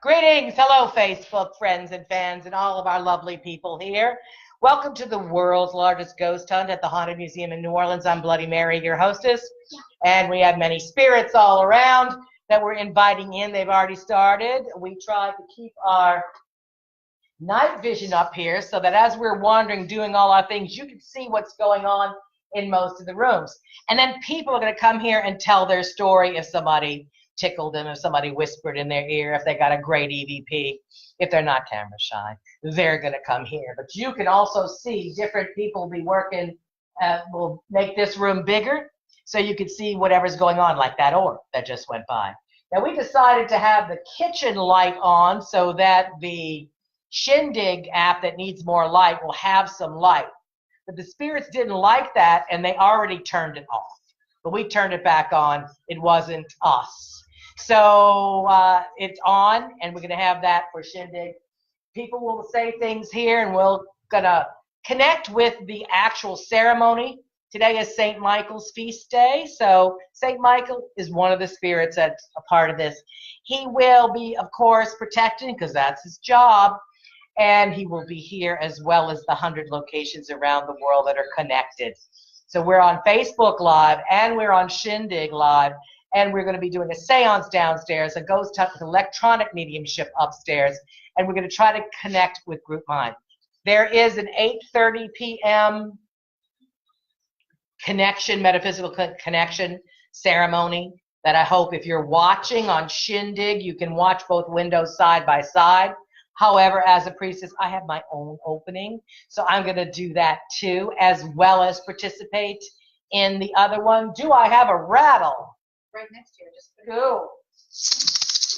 Greetings. Hello, Facebook friends and fans and all of our lovely people here. Welcome to the world's largest ghost hunt at the Haunted Museum in New Orleans. I'm Bloody Mary, your hostess, and we have many spirits all around that we're inviting in. They've already started. We try to keep our night vision up here so that as we're wandering, doing all our things, you can see what's going on in most of the rooms. And then people are going to come here and tell their story if somebody tickled them, if somebody whispered in their ear, if they got a great EVP. If they're not camera shy, they're going to come here. But you can also see different people be working. We'll make this room bigger so you can see whatever's going on, like that orb that just went by. Now, we decided to have the kitchen light on so that the Shindig app that needs more light will have some light. But the spirits didn't like that, and they already turned it off. But we turned it back on. It wasn't us. So it's on, and we're going to have that for Shindig. People will say things here, and we're going to connect with the actual ceremony. Today is St. Michael's feast day, so St. Michael is one of the spirits that's a part of this. He will be, of course, protecting, because that's his job, and he will be here as well as the 100 locations around the world that are connected. So we're on Facebook Live, and we're on Shindig Live, and we're going to be doing a seance downstairs, a ghost hunt with electronic mediumship upstairs, and we're going to try to connect with Group Mind. There is an 8:30 p.m. connection, metaphysical connection ceremony that I hope if you're watching on Shindig, you can watch both windows side by side. However, as a priestess, I have my own opening, so I'm going to do that too, as well as participate in the other one. Do I have a rattle? Right next to you. Just Cool.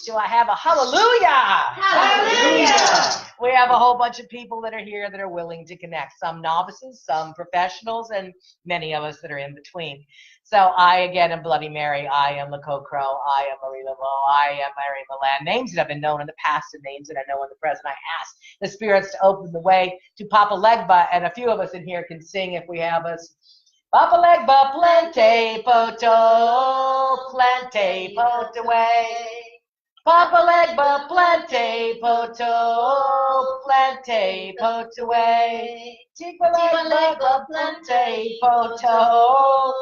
Do I have a hallelujah? Hallelujah. We have a whole bunch of people that are here that are willing to connect. Some novices, some professionals, and many of us that are in between. So I, again, am Bloody Mary. I am Laco Crow. I am Marie Laveau. I am Mary Milan. Names that have been known in the past and names that I know in the present. I ask the spirits to open the way to Papa Legba, and a few of us in here can sing if we have us. Papa Legba, plente poto way. Papa Legba, plente poto way. Tipa Legba, plente poto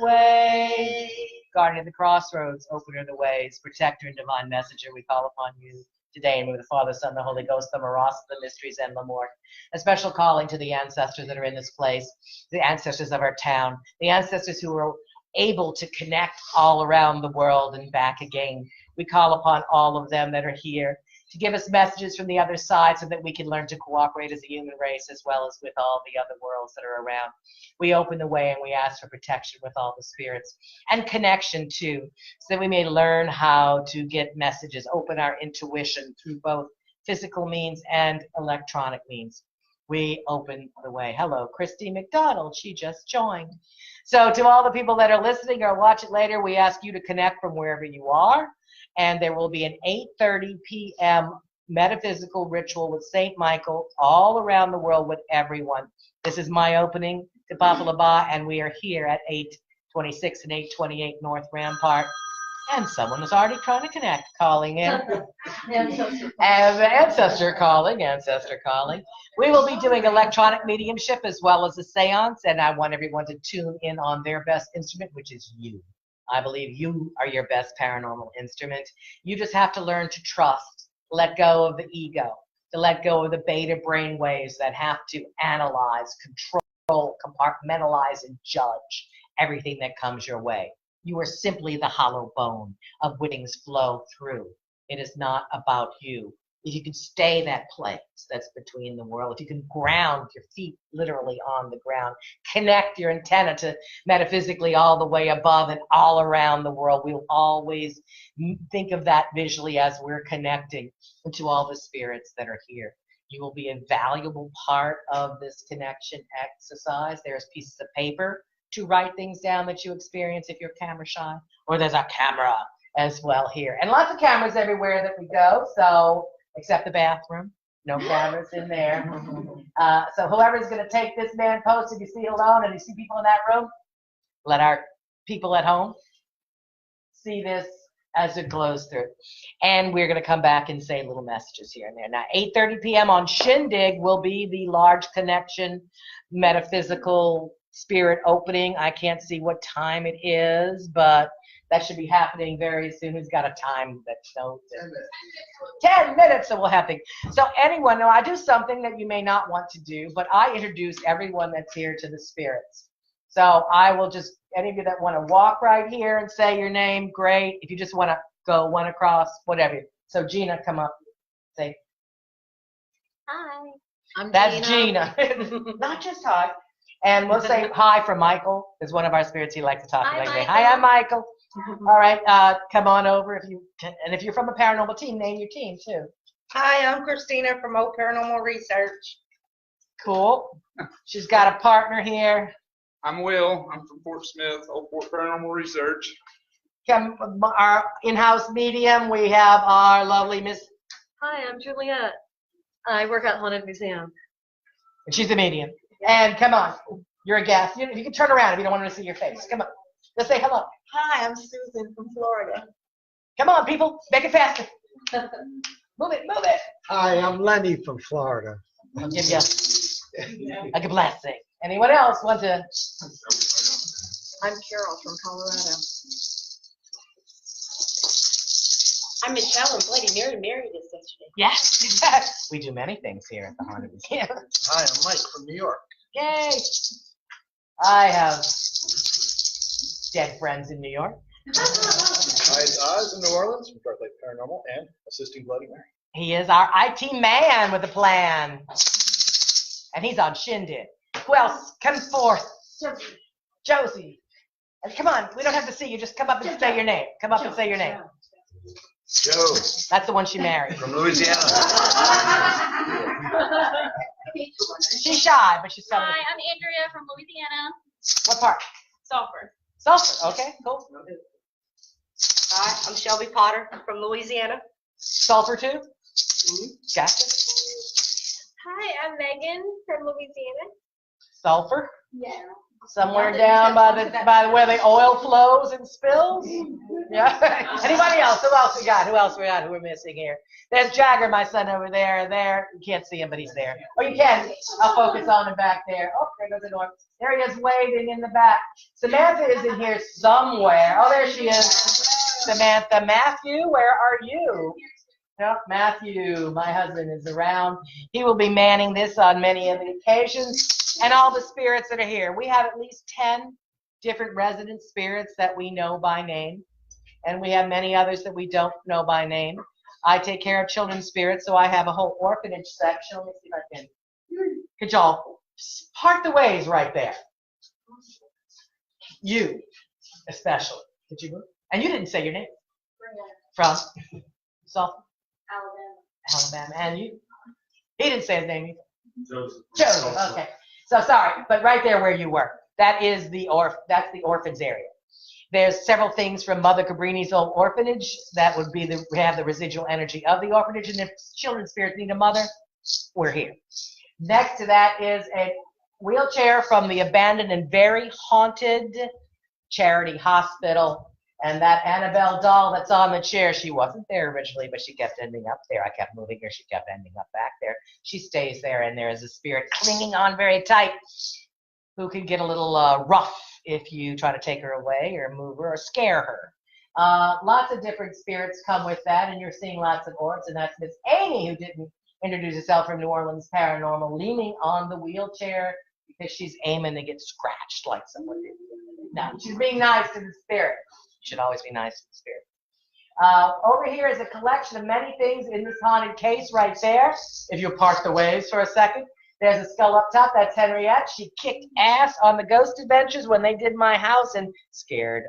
way. Guardian of the crossroads, opener of the ways, protector and divine messenger, we call upon you today, and with the Father, Son, the Holy Ghost, the Maras, the mysteries, and the more. A special calling to the ancestors that are in this place, the ancestors of our town, the ancestors who are able to connect all around the world and back again. We call upon all of them that are here to give us messages from the other side so that we can learn to cooperate as a human race as well as with all the other worlds that are around. We open the way and we ask for protection with all the spirits and connection too, so that we may learn how to get messages, open our intuition through both physical means and electronic means. We open the way. Hello, Christy McDonald. She just joined. So to all the people that are listening or watch it later, we ask you to connect from wherever you are. And there will be an 8:30 p.m. metaphysical ritual with St. Michael all around the world with everyone. This is my opening to Papa Laba, and we are here at 826 and 828 North Rampart. And someone is already trying to connect, calling in. Ancestor calling. We will be doing electronic mediumship as well as a seance, and I want everyone to tune in on their best instrument, which is you. I believe you are your best paranormal instrument. You just have to learn to trust, let go of the ego, to let go of the beta brain waves that have to analyze, control, compartmentalize, and judge everything that comes your way. You are simply the hollow bone of which things flow through. It is not about you. If you can stay that place that's between the world, if you can ground your feet literally on the ground, connect your antenna to metaphysically all the way above and all around the world, we'll always think of that visually as we're connecting to all the spirits that are here. You will be a valuable part of this connection exercise. There's pieces of paper to write things down that you experience if you're camera shy, or there's a camera as well here. And lots of cameras everywhere that we go, so except the bathroom. No cameras in there. So whoever's going to take this man post, if you see it alone and you see people in that room, let our people at home see this as it glows through. And we're going to come back and say little messages here and there. Now, 8:30 p.m. on Shindig will be the large connection metaphysical spirit opening. I can't see what time it is, but that should be happening very soon. Who's got a time that knows it? 10 minutes, so we'll have to. So anyone, now I do something that you may not want to do, but I introduce everyone that's here to the spirits. So I will just, any of you that want to walk right here and say your name, great. If you just want to go one across, whatever. So Gina, come up. Say, Hi. that's Gina. Not just hi. And we'll say hi from Michael, is one of our spirits he likes to talk to. Hi, Like, hi, I'm Michael. All right, come on over if you can. And if you're from a paranormal team, name your team too. Hi, I'm Christina from Old Paranormal Research. Cool. She's got a partner here. I'm Will. I'm from Fort Smith, Old Fort Paranormal Research. Come, our in-house medium, we have our lovely Miss, Hi, I'm Juliet. I work at Haunted Museum. and she's a medium. And come on, you're a guest. You can turn around if you don't want to see your face. Come on, let's say hello. Hi, I'm Susan from Florida. Come on, people, make it faster. Move it, move it. Hi, I'm Lenny from Florida. I'll give you a blessing. Anyone else want to? I'm Carol from Colorado. I'm Michelle and Bloody Mary married us yesterday. Yes. We do many things here at the Haunted Museum. Hi, I'm Mike from New York. Yay. I have dead friends in New York. Hi, it's Oz in New Orleans from Dark Lake Paranormal and assisting Bloody Mary. He is our IT man with a plan. And he's on Shindig. Who else? Come forth. Josie. And come on, we don't have to see you. Just come up and say your name. Come up and say your name. Joe That's the one she married. from Louisiana. She's shy, but she's coming. Hi, I'm Andrea from Louisiana. What part? Sulphur. Sulphur. Okay, cool. Hi, I'm Shelby Potter from Louisiana. Sulphur too? Gotcha. Hi, I'm Megan from Louisiana. Sulphur? Yeah. Somewhere down by where the oil flows and spills? Yeah. Anybody else? Who else we got? Who else we got? Who we're missing here? There's Jagger, my son over there. There. You can't see him, but he's there. Oh, you can. I'll focus on him back there. Oh, there goes the Norm. There he is waving in the back. Samantha is in here somewhere. Oh, there she is. Samantha. Matthew, where are you? Yep, Matthew, my husband, is around. He will be manning this on many of the occasions. And all the spirits that are here. We have at least 10 different resident spirits that we know by name. And we have many others that we don't know by name. I take care of children's spirits, so I have a whole orphanage section. Let me see if I can. Could y'all part the ways right there? You, especially. Could you move? And you didn't say your name. From? South Alabama. And you? He didn't say his name either. Joseph. Okay. So sorry, but right there where you were, that's the orphans area. There's several things from Mother Cabrini's old orphanage that would be we have the residual energy of the orphanage, and if children's spirits need a mother, we're here. Next to that is a wheelchair from the abandoned and very haunted charity hospital. And that Annabelle doll that's on the chair, she wasn't there originally, but she kept ending up there. I kept moving her. She kept ending up back there. She stays there, and there is a spirit clinging on very tight who can get a little rough if you try to take her away or move her or scare her. Lots of different spirits come with that, and you're seeing lots of orbs, and that's Miss Amy, who didn't introduce herself from New Orleans Paranormal, leaning on the wheelchair because she's aiming to get scratched like someone did. No, she's being nice to the spirit. You should always be nice to the spirit. Over here is a collection of many things in this haunted case right there. If you park the waves for a second, there's a skull up top. That's Henriette. She kicked ass on the ghost adventures when they did my house and scared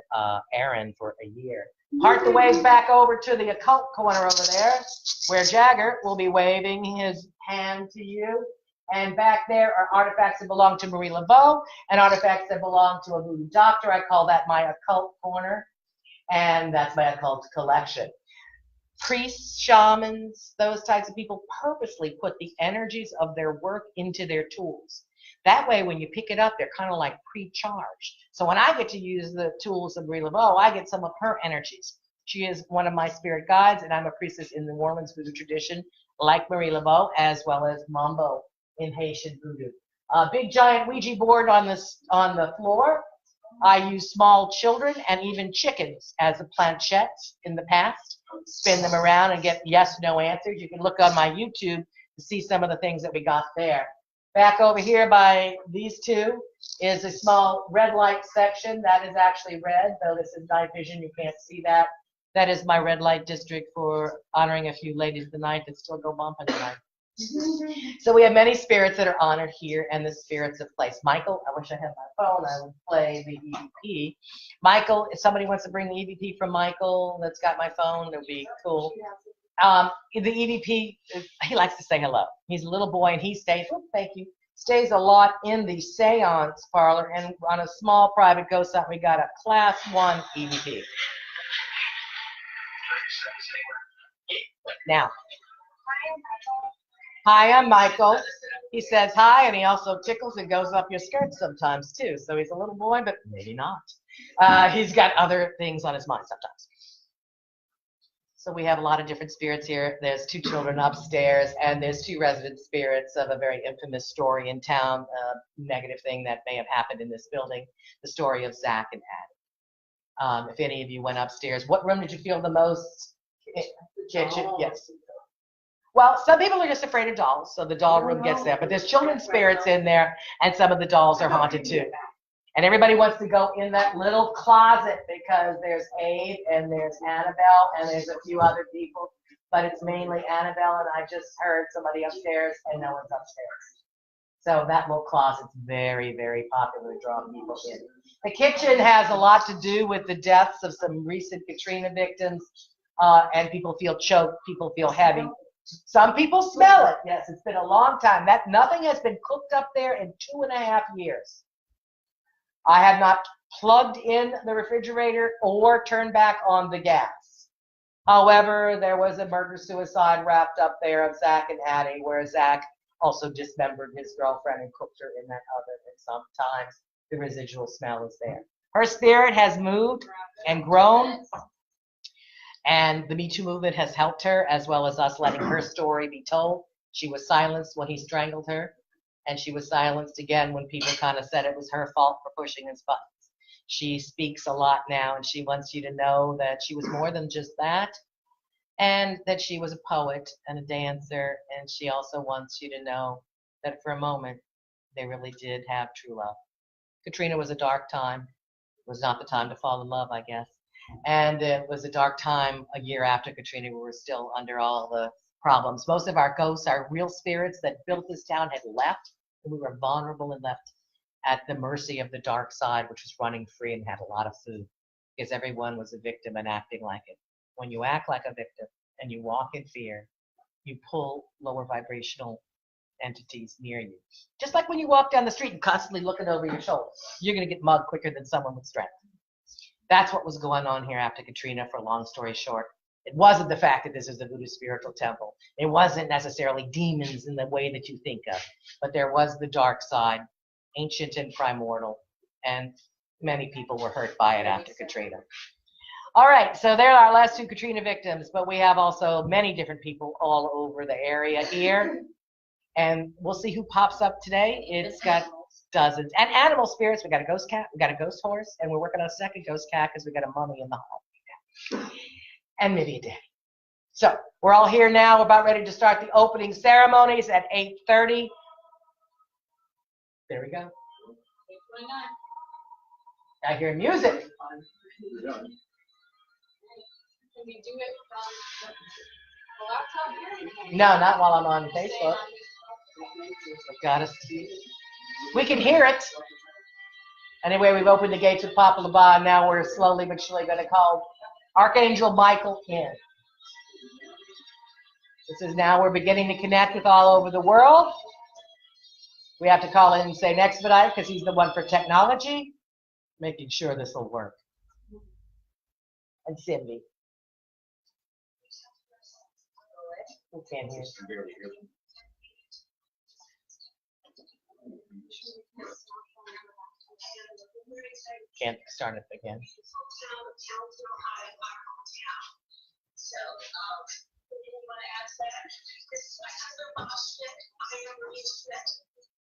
Aaron for a year. Park the waves back over to the occult corner over there, where Jagger will be waving his hand to you. And back there are artifacts that belong to Marie Laveau and artifacts that belong to a voodoo doctor. I call that my occult corner. And that's my occult collection. Priests, shamans, those types of people purposely put the energies of their work into their tools. That way, when you pick it up, they're kind of like pre-charged. So when I get to use the tools of Marie Laveau, I get some of her energies. She is one of my spirit guides, and I'm a priestess in the New Orleans voodoo tradition, like Marie Laveau, as well as Mambo in Haitian voodoo. A big giant Ouija board on the floor. I use small children and even chickens as a planchette in the past. Spin them around and get yes/no answers. You can look on my YouTube to see some of the things that we got there. Back over here by these two is a small red light section. That is actually red, though this is night vision. You can't see that. That is my red light district for honoring a few ladies tonight that still go bumping tonight. So we have many spirits that are honored here and the spirits of place. Michael, I wish I had my phone. I would play the EVP. Michael, if somebody wants to bring the EVP from Michael that's got my phone, it would be cool. The EVP, he likes to say hello. He's a little boy and he stays, stays a lot in the seance parlor, and on a small private ghost hunt, we got a class 1 EVP. Now, hi, I'm Michael. He says hi, and he also tickles and goes up your skirt sometimes too. So he's a little boy, but maybe not. He's got other things on his mind sometimes. So we have a lot of different spirits here. There's 2 children upstairs, and there's 2 resident spirits of a very infamous story in town, a negative thing that may have happened in this building, the story of Zach and Addie. If any of you went upstairs, what room did you feel the most? Kitchen, yes. Well, some people are just afraid of dolls, so the doll room gets there. But there's children's spirits in there, and some of the dolls are haunted too. And everybody wants to go in that little closet because there's Abe and there's Annabelle and there's a few other people, but it's mainly Annabelle, and I just heard somebody upstairs and no one's upstairs. So that little closet's very, very popular to draw people in. The kitchen has a lot to do with the deaths of some recent Katrina victims, and people feel choked, people feel heavy. Some people smell it. Yes, it's been a long time. Nothing has been cooked up there in 2.5 years. I have not plugged in the refrigerator or turned back on the gas. However, there was a murder-suicide wrapped up there of Zach and Addie, where Zach also dismembered his girlfriend and cooked her in that oven, and sometimes the residual smell is there. Her spirit has moved and grown, and the Me Too movement has helped her, as well as us letting her story be told. She was silenced when he strangled her, and she was silenced again when people kind of said it was her fault for pushing his buttons. She speaks a lot now, and she wants you to know that she was more than just that, and that she was a poet and a dancer, and she also wants you to know that for a moment, they really did have true love. Katrina was a dark time. It was not the time to fall in love, I guess. And it was a dark time a year after Katrina. We were still under all the problems. Most of our ghosts, our real spirits that built this town, had left, and we were vulnerable and left at the mercy of the dark side, which was running free and had a lot of food, because everyone was a victim and acting like it. When you act like a victim and you walk in fear, you pull lower vibrational entities near you. Just like when you walk down the street and constantly looking over your shoulder, you're going to get mugged quicker than someone with strength. That's what was going on here after Katrina, for a long story short. It wasn't the fact that this is a voodoo spiritual temple. It wasn't necessarily demons in the way that you think of, but there was the dark side, ancient and primordial, and many people were hurt by it after Katrina. All right, so there are our last 2 Katrina victims, but we have also many different people all over the area here, and we'll see who pops up today. It's got dozens. And animal spirits, we got a ghost cat, we got a ghost horse, and we're working on a second ghost cat because we got a mummy in the hall. And maybe a daddy. So we're all here now. We're about ready to start the opening ceremonies at 8:30. There we go. I hear music. Can we do it from the laptop here? No, not while I'm on Facebook. Got us. We can hear it. Anyway, we've opened the gates with Papa Laban, and now we're slowly but surely going to call Archangel Michael in. This is now we're beginning to connect with all over the world. We have to call in and say Expedite because he's the one for technology, making sure this will work. And Cindy. We can't hear. Can't start it again. So, we didn't want to add to that. This is my husband, Bob Schmidt. I am Marie Schmidt.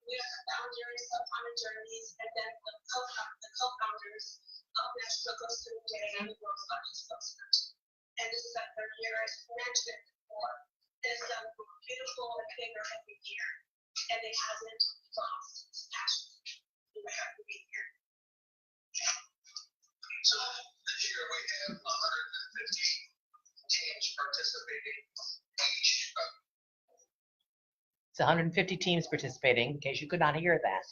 We are the founders of Haunted Journeys and then the co-founders of National Ghost Hunting Day and the World's Largest Ghost Hunt. And this is our third year, as mentioned before. It's beautiful and bigger every year. And it hasn't lost its passion. We're happy to be here. So this year we have 150 teams participating each. It's 150 teams participating, in case you could not hear that,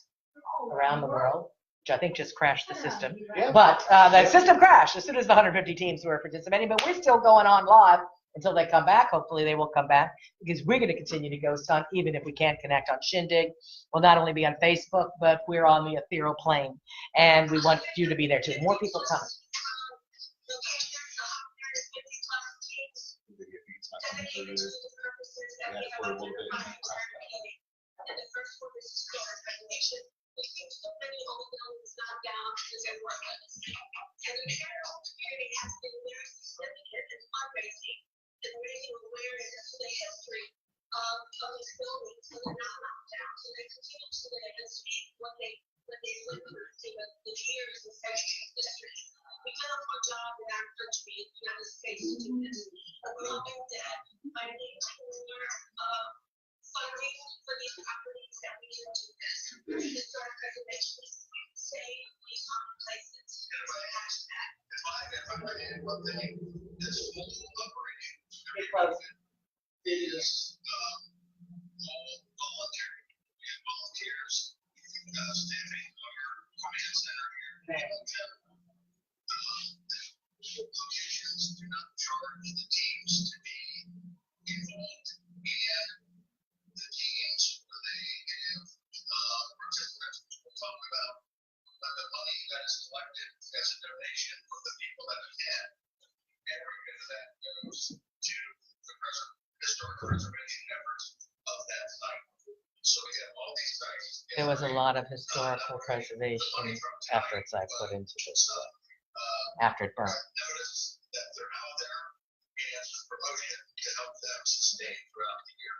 around the world, which I think just crashed the system. Yeah. But the system crashed as soon as the 150 teams were participating, but we're still going on live until they come back. Hopefully they will come back, because we're going to continue to ghost hunt even if we can't connect on Shindig. We'll not only be on Facebook, but we're on the ethereal plane, and we want you to be there too. More people come. And the first one is historic recognition. We've seen so many old buildings knocked down because they're worthless. And the paranormal community has been very significant in fundraising and raising awareness to the history of these buildings, so they're not knocked down. So they continue to live and speak what they live through the years of centuries of history. We cannot put a job in our country, in the United States, to do this. But we're all being dead. I need to funding for these properties that we can do this. Historic preservation is save these haunted places. Hashtag. If I might add one thing, this whole operation is all voluntary. We have volunteers staffing our command center here in Hamilton. Locations do not charge the teams to be involved, and the teams where they have participants, which we'll talk about, the money that is collected as a donation from the people that attend, every bit of that goes to the historic preservation efforts of that site. So we have all these sites. There was a lot of historical preservation efforts I put into this after it burned. Notice that they're out there and just promotion to help them sustain throughout the year.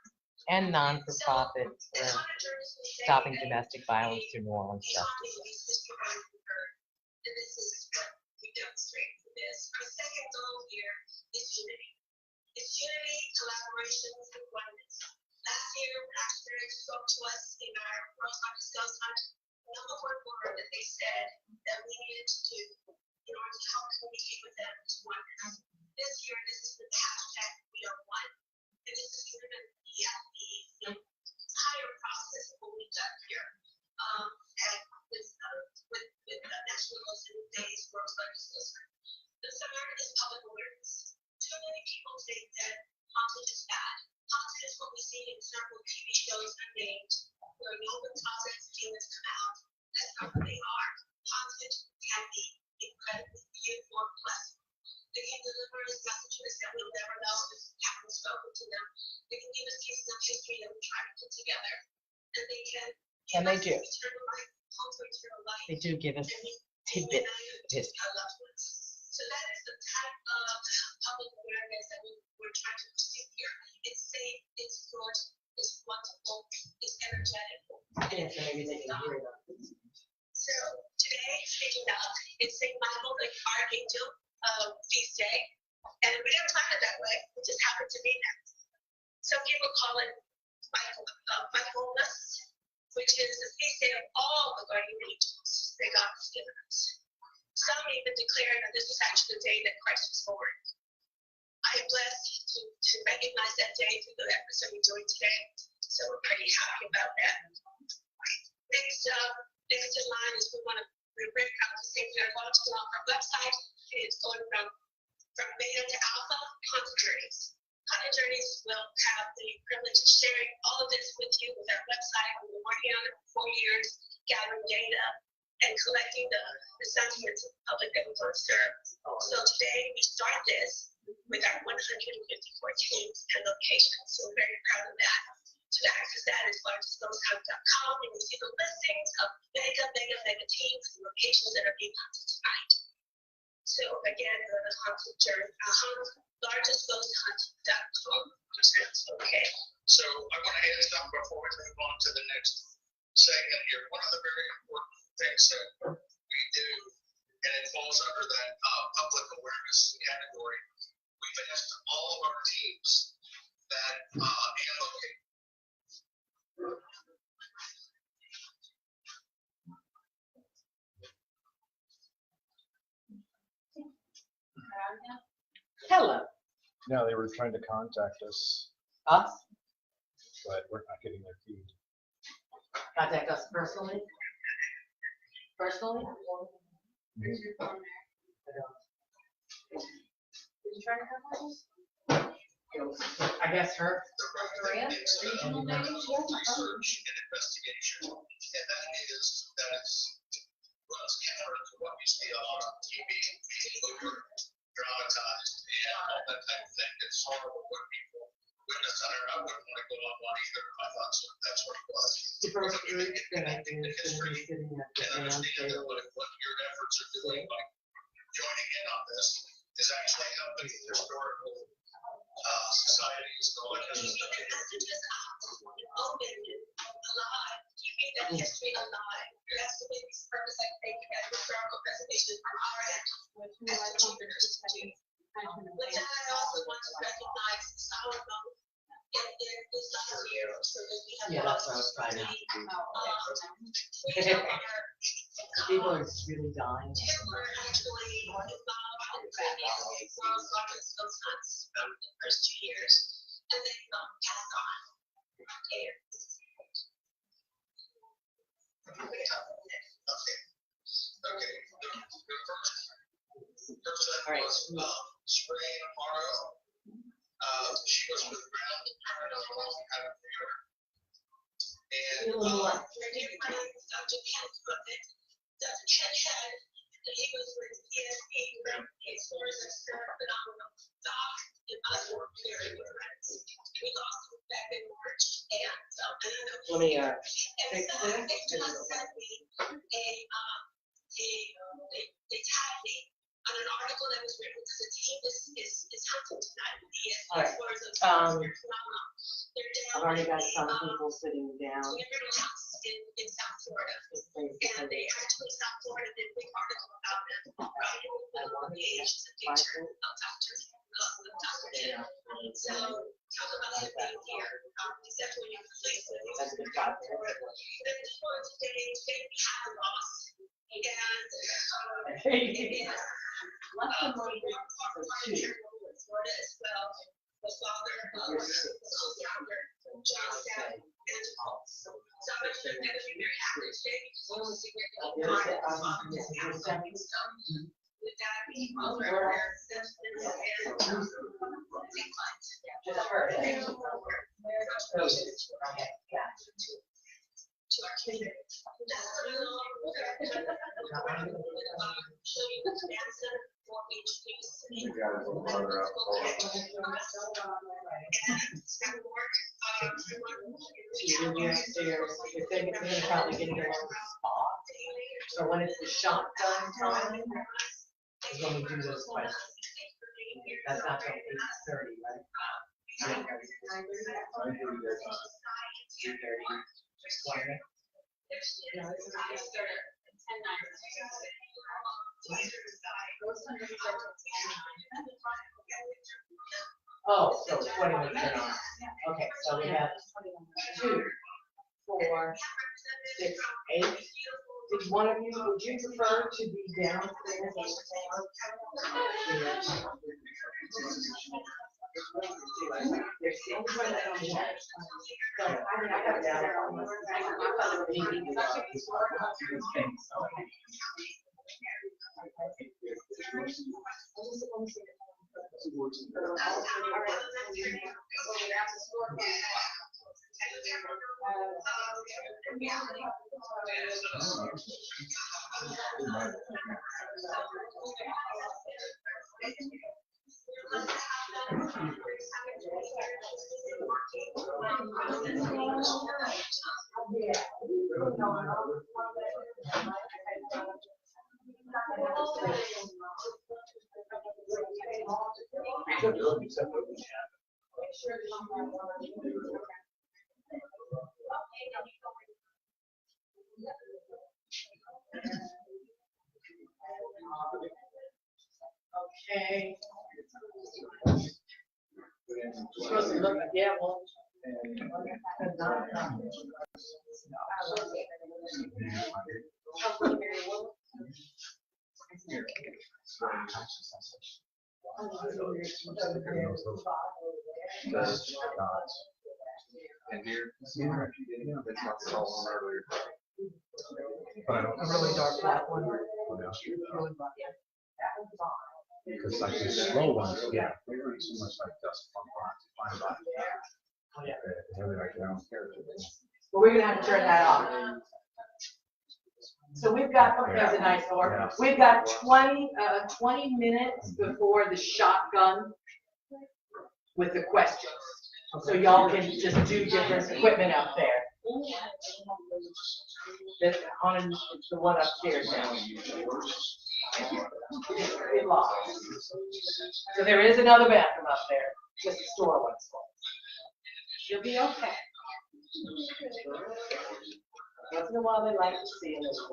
And non-for-profit stopping domestic violence through New Orleans justice. And this is what we demonstrate for this. Our second goal here is unity. It's unity, collaboration, and oneness. Last year, our spirit spoke to us in our World's Largest Ghost Hunt. Number one word that they said that we needed to do in order to help communicate with them is oneness. This year, this is the hashtag We Are One. And this is driven the entire process of what we've done here. And with the National Ghost Hunting Days, World's Largest Ghost Hunt. The third is public awareness. Too many people think that haunted is bad. Haunted is what we see in several TV shows unnamed, where no one talks as demons come out. That's not what they are. Haunted can be incredibly beautiful and pleasant. They can deliver us messages that we'll never know if we haven't spoken to them. They can give us pieces of history that we try to put together. And they can And they do. eternal life, hope for eternal life. They do give us tidbits of history. So that is the type of public awareness that we're trying to pursue here. It's safe, it's good, it's wonderful, it's energetic. So today, speaking of, it's St. Michael the Archangel feast day, and we didn't plan it that way. It just happened to be that. Some people call it Michaelmas, which is the feast day of all the guardian angels that God has given us. Some even declare that this was actually the day that Christ was born. I am blessed to recognize that day through the efforts that we're doing today. So we're pretty happy about that. Next in line is we're very proud to say we are launching on our website. It's going from beta to alpha, Haunted Journeys. Haunted Journeys will have the privilege of sharing all of this with you with our website. We've been working on it for 4 years, gathering data and collecting the sentiments of the public that we want to serve. So today we start this with our 154 teams and locations. So we're very proud of that. to access that is largestghosthunt.com, and you see the listings of mega teams and locations that are being hunted tonight. So again, go to largestghosthunt.com. Okay. So I want to add something before we move on to the next segment here. One of the very important things that we do, and it falls under that public awareness category, we've asked all of our teams that and locate. Hello. No, they were trying to contact us, Us? but we're not getting their feed. Contact us personally? Personally? I guess her. Research and investigation, and that runs counter to what we see on TV, over dramatized and all that type of thing. It's horrible when people witness it. I wouldn't want to go on one either. I thought that's what it was. The first But we group can that I get think the is history sitting at the and round understand that table. what your efforts are doing by joining in on this is actually helping historical societies go on. Alive. You keep that history alive. That's the biggest purpose, I think, of historical preservation from our end. As contributors to. But then I also want to recognize Sourdough in this last year, so that we have. Yeah, that's what I was trying to do. People are just really dying. Taylor actually involved in previous World's Largest Ghost Hunts from the first 2 years, and then passed on. Okay. Okay. The first All right. was Spray Amaro. She was with Ground Paranormal out of New York. And Her dear friend, Dr. Ken Cookett, Dr. Ken Head, and he was with ESP, Case Force Expert, Phenomenal, Doc, and us were very good friends. We lost him back in March, and Let me, and fix so this. they just sent me they tagged me on an article that was written because the team is hunting tonight. The ESP All right. Force Um, Phenomenal. They're down I've already got in, some people sitting down. Liberty House in South Florida. And they actually South Florida did a big article about them. WLGH is a picture of Dr. Jim. So talk about him being here. He's definitely a place that he's That's a good job. Then this one today we had a loss. And it is Florida as well. The father of the founder, John Stout, and so I'm actually going to be very happy today because it was a significant part of his father's passing. So with that being over, that's been a very take flight. Just her. Okay, yeah. To our community. That's what I'm going to show you the answer for each piece. You're downstairs. You're thinking you're gonna probably get in the wrong spot. So when it's the shotgun time, is when we do those questions. That's not till 8:30, right? 8:30. Oh, so 20 minutes in on. Okay, so we have 2, 4, 6, 8. Did one of you, would you prefer to be downstairs on the floor? There's things like that on the net. So, I got down on Okay. Supposed to look, yeah, well. And here, that's not the whole one earlier. A really dark black one. Because like the slow ones, yeah, they were so much like dust fine by. Oh, yeah. Really like their own character. But we're gonna have to turn that off. So we've got, there's a nice door. We've got 20 minutes before the shotgun with the questions. So y'all can just do different equipment up there. On the one upstairs now. It's locked. So there is another bathroom up there, just the store one's full. You'll be okay. Once in a while, they like to see a little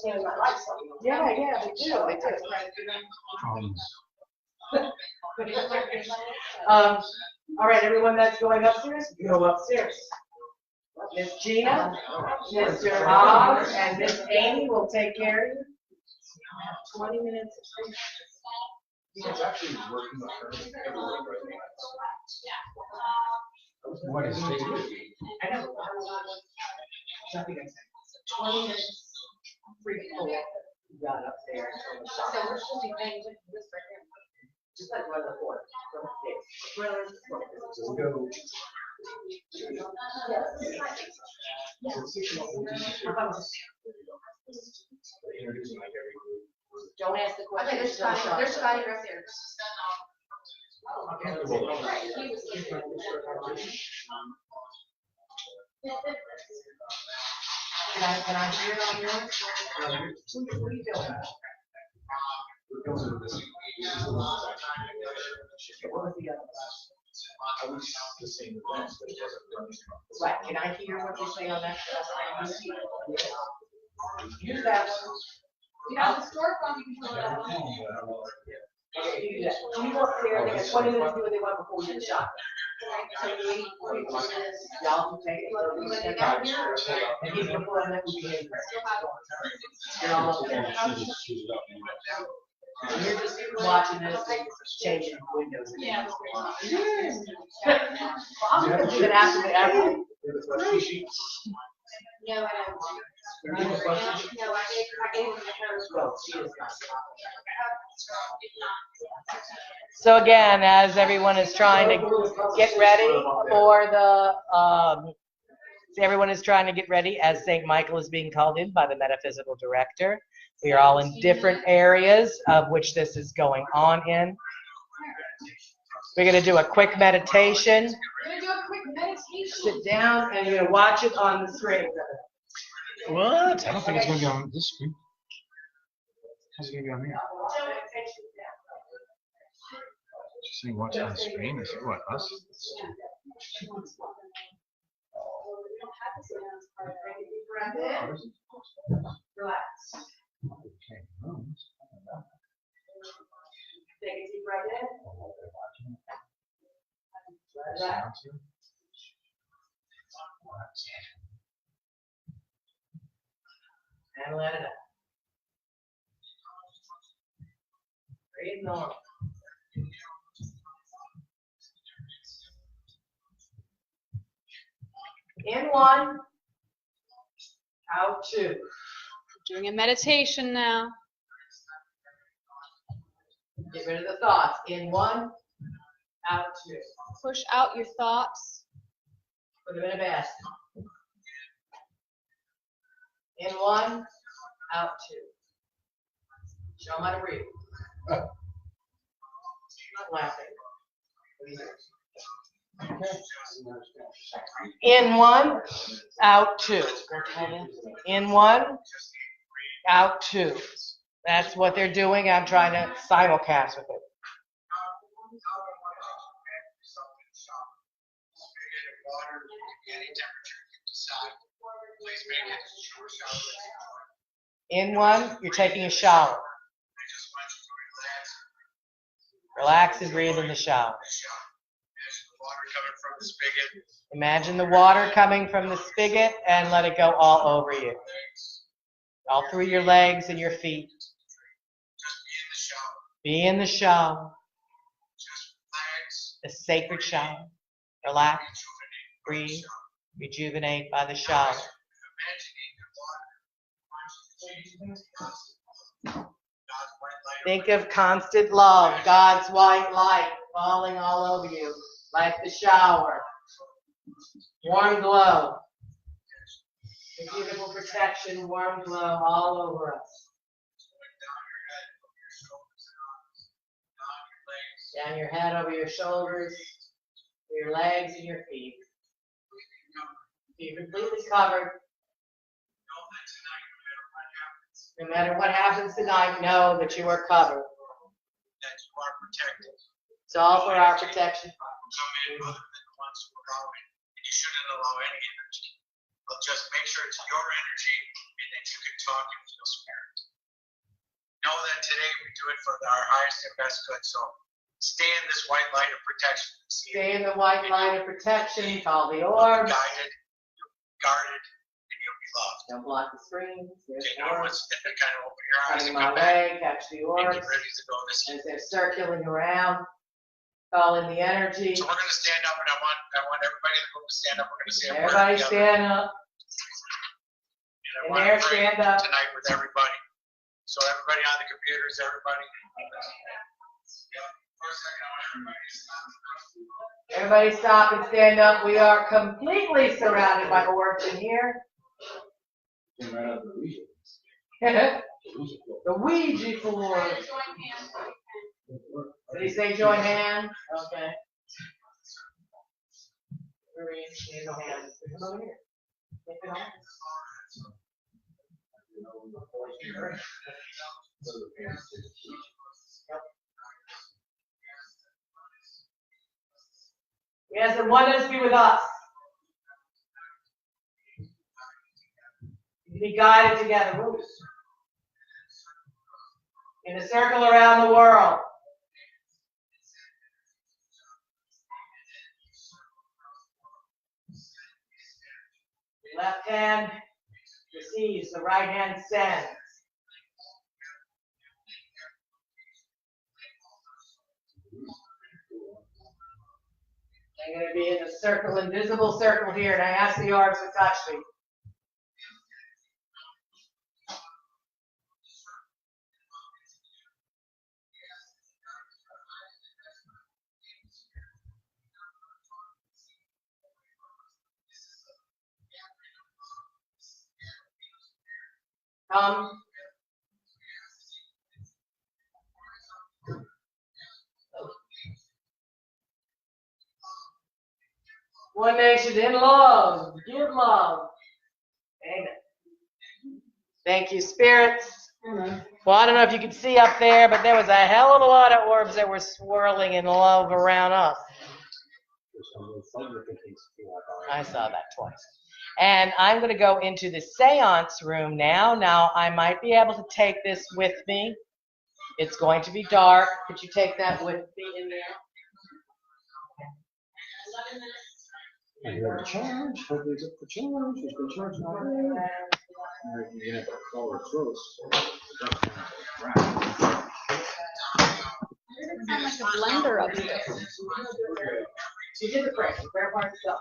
bit. Yeah, yeah, they do. They do. All right, everyone that's going upstairs, go upstairs. Miss Gina, Mr. Hobbs, and Miss Amy will take care of you. 20 minutes. It's actually working on her everywhere right now. What is it? I know. Nothing I said. 20 minutes. Free floor. You got up there. So we're supposed to be paying attention to this right here. Just like one of the four. We'll go. Don't ask the question. Okay, there's Scotty right there. Can I hear it on yours? What are you doing? What was the other one? I was the same events, but it wasn't running. Right, can I hear what you say on that? Use that one. You know, the storefront, you can turn it on. Okay, you do that. You go up there, they got 20 minutes to do what they want before you get shot. So you wait for it. Y'all can take it. And he's gonna pull on that behavior. You're all up there. You're just watching this, changing windows. Yeah. I'm gonna do that after. No, I don't. No, I gave him the Well, she is not. So again, as everyone is trying to get ready for as St. Michael is being called in by the metaphysical director. We are all in different areas of which this is going on in. We're going to do a quick meditation. We're gonna do a quick meditation. Sit down and you're going to watch it on the screen. What? I don't think it's going to be on this screen. How's it going to be on there? Just saying watch on the screen. Is it what, us? Relax. Okay. Oh, Take a deep breath in. Relax. And let it out. Breathe normal. In one, out two. Doing a meditation now. Get rid of the thoughts. In one, out two. Push out your thoughts. Put them in a basket. In one, out two. Show them how to breathe. Not laughing. In one, out two. In one, out two. That's what they're doing. I'm trying to simulcast with it. In one, you're taking a shower. Relax and breathe in the shower. Imagine the water coming from the spigot and let it go all over you. All through your legs and your feet. Be in the shower. A sacred shower. Relax, breathe, rejuvenate by the shower. Think of constant love, God's white light falling all over you, like the shower. Warm glow. A beautiful protection, warm glow all over us. Down your head, over your shoulders, your legs and your feet. You're completely covered. No matter what happens tonight, know that you are covered. That you are protected. It's all for our protection. Come in other than the ones who allow it. And you shouldn't allow any energy. But just make sure it's your energy and that you can talk and feel spirit. Know that today we do it for our highest and best good. So stay in this white light of protection. Stay in the white light of protection. Call the orbs. Guided, guarded, and you'll be loved. Don't block the screen. There's Okay, the now orbs. let's kind of open your eyes Coming and my come back. way, catch the And orbs. get ready to go this As they're circling around, call in the energy. So we're going to stand up, and I want everybody in the room to stand up. We're going to say a word Everybody together. stand up. And I And want there, to pray stand up. tonight with everybody. So everybody on the computers, everybody. For a second, I want everybody to stop. Everybody stop and stand up. We are completely surrounded by orbs in here. The Ouija board. Did he say join hands? Okay. Raise your hands. Come over here. Take it off. Yes, and oneness be with us. Be guided together. Oops. In a circle around the world. The left hand receives, the right hand sends. I'm going to be in a circle, invisible circle here, and I ask the orbs to touch me. Come. One nation in love. Give love. Amen. Thank you, spirits. Well, I don't know if you can see up there, but there was a hell of a lot of orbs that were swirling in love around us. I saw that twice. And I'm going to go into the seance room now. Now, I might be able to take this with me. It's going to be dark. Could you take that with me in there? I hear the charge. Hopefully it's up for charge. There's been charge now. You're gonna have to call her close. Doesn't sound like a blender up there. She did the prayer. The prayer part's done.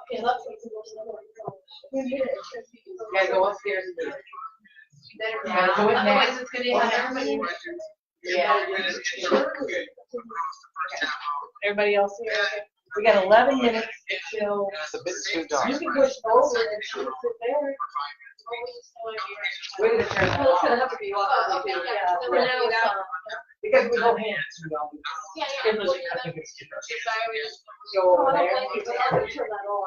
You guys go upstairs and do it. You gotta do it now. Otherwise, it's going to have everybody. Yeah. Everybody else here? Okay. We got 11 minutes until It's a bit too dark. you can push forward and she can sit there. We're gonna turn that Well, it's going to off. have to be off. Yeah. For now, it's on. Because we go hands, you know. I think it's go over there.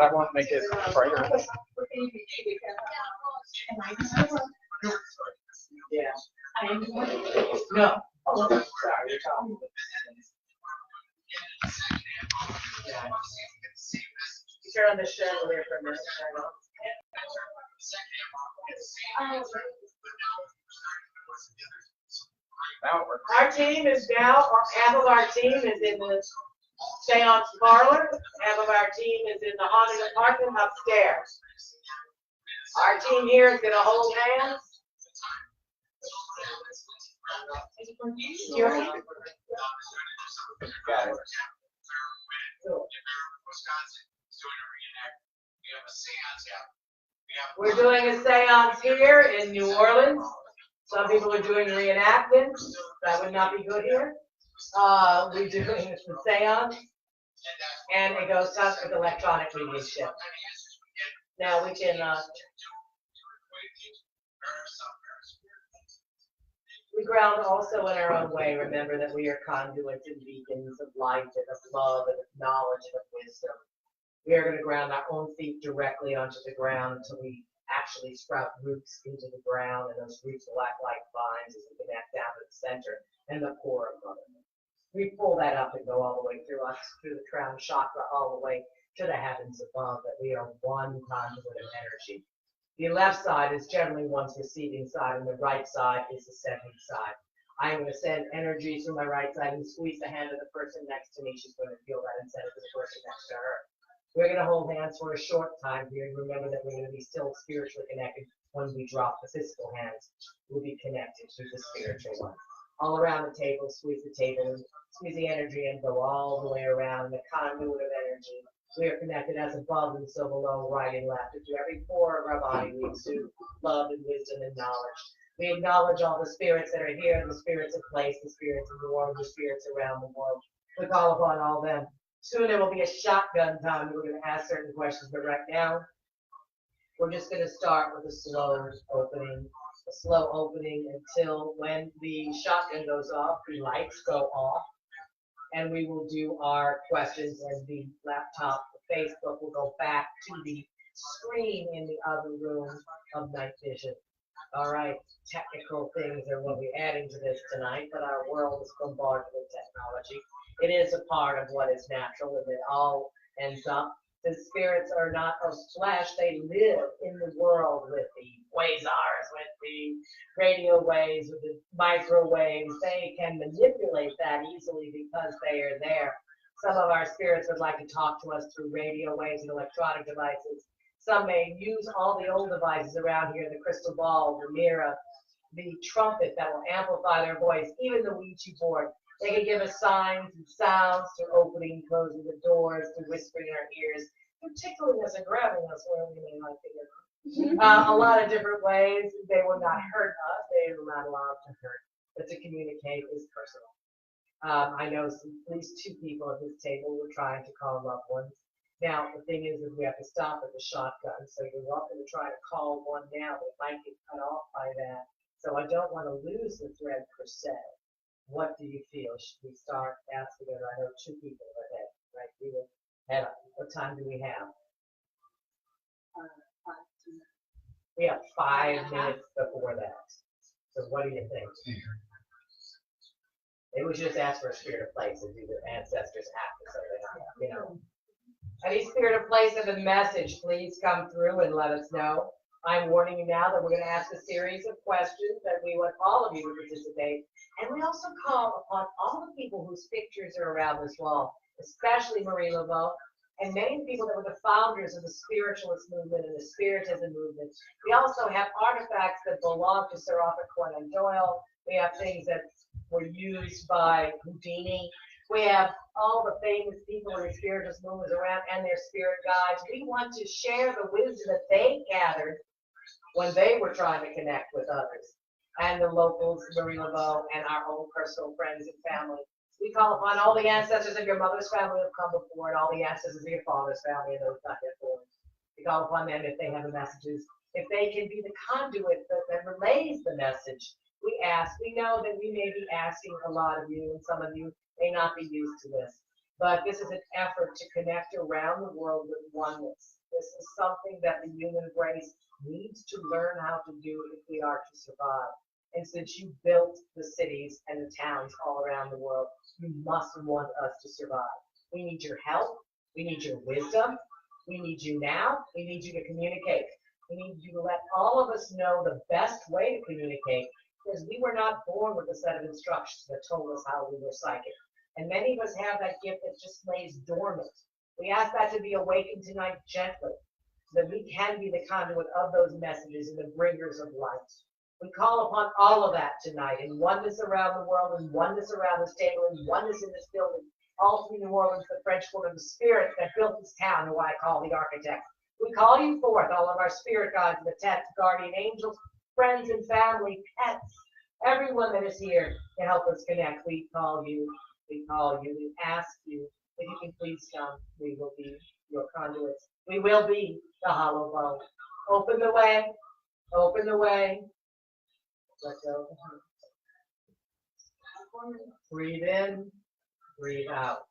I want to make it brighter. Yeah. No. Oh, sorry, you're talking. Yeah. You turn on the chandelier for a minute. Our team is now, half of our team is in the seance parlor, half of our team is in the haunted apartment upstairs. Our team here is going to hold hands. Got it. We're doing a seance here in New Orleans. Some people are doing reenactments. That would not be good here. We're doing the seance, and it goes up with electronic mediumship. Now we can. We ground also in our own way. Remember that we are conduits and beacons of light and of love and of knowledge and of wisdom. We are going to ground our own feet directly onto the ground until we actually sprout roots into the ground, and those roots will act like vines as we connect down to the center and the core of Mother. We pull that up and go all the way through us, through the crown chakra, all the way to the heavens above, that we are one conduit of energy. The left side is generally one's receiving side, and the right side is the sending side. I'm going to send energy through my right side and squeeze the hand of the person next to me. She's going to feel that and send it to the person next to her. We're going to hold hands for a short time here. Remember that we're going to be still spiritually connected. When we drop the physical hands, we'll be connected to the spiritual one. All around the table, squeeze the table, and squeeze the energy and go all the way around the conduit of energy. We are connected as above and so below, right and left. Into every pore of our body, we exude love and wisdom and knowledge. We acknowledge all the spirits that are here, the spirits of place, the spirits of the world, the spirits around the world. We call upon all them. Soon there will be a shotgun time. We're going to ask certain questions, but right now, we're just going to start with a slow opening until when the shotgun goes off, the lights go off, and we will do our questions, and the laptop, the Facebook will go back to the screen in the other room of night vision. All right, technical things are what we're adding to this tonight, but our world is bombarded with technology. It is a part of what is natural, and it all ends up. The spirits are not of flesh. They live in the world with the quasars, with the radio waves, with the microwaves. They can manipulate that easily because they are there. Some of our spirits would like to talk to us through radio waves and electronic devices. Some may use all the old devices around here, the crystal ball, the mirror, the trumpet that will amplify their voice, even the Ouija board. They can give us signs and sounds through opening, closing the doors, through whispering in our ears, through tickling us and grabbing us where we may not think of. A lot of different ways. They will not hurt us. They are not allowed to hurt. But to communicate is personal. I know at least 2 people at this table were trying to call loved ones. Now, the thing is we have to stop at the shotgun. So you're welcome to try to call one now, but it might get cut off by that. So I don't want to lose the thread per se. What do you feel? Should we start asking it? I know 2 people are ahead, right? We will head up. What time do we have? We have 5 minutes before that. So what do you think? They would just ask for a spirit of place and do their ancestors after, so they don't, you know. Any spirit of place of a message, please come through and let us know. I'm warning you now that we're going to ask a series of questions that we want all of you to participate. And we also call upon all the people whose pictures are around this wall, especially Marie Laveau, and many people that were the founders of the spiritualist movement and the spiritism movement. We also have artifacts that belong to Sir Arthur Conan Doyle. We have things that were used by Houdini. We have all the famous people in the spiritualist movement around and their spirit guides. We want to share the wisdom that they gathered when they were trying to connect with others, and the locals, Marie Laveau, and our own personal friends and family. We call upon all the ancestors of your mother's family who have come before, and all the ancestors of your father's family and those not yet born. We call upon them if they have the messages, if they can be the conduit that relays the message. we know that we may be asking a lot of you, and some of you may not be used to this, but this is an effort to connect around the world with oneness. This is something that the human race needs to learn how to do if we are to survive. And since you built the cities and the towns all around the world, you must want us to survive. We need your help. We need your wisdom. We need you now. We need you to communicate. We need you to let all of us know the best way to communicate, because we were not born with a set of instructions that told us how we were psychic. And many of us have that gift that just lays dormant. We ask that to be awakened tonight gently, so that we can be the conduit of those messages and the bringers of light. We call upon all of that tonight, in oneness around the world, in oneness around this table, in oneness in this building, all through New Orleans, the French woman, the spirit that built this town, who I call the architect. We call you forth, all of our spirit guides, the texts, guardian angels, friends and family, pets, everyone that is here to help us connect. We call you, we ask you, if you can please come. We will be your conduits. We will be the hollow bone. Open the way, open the way. Let go. Breathe in, breathe out.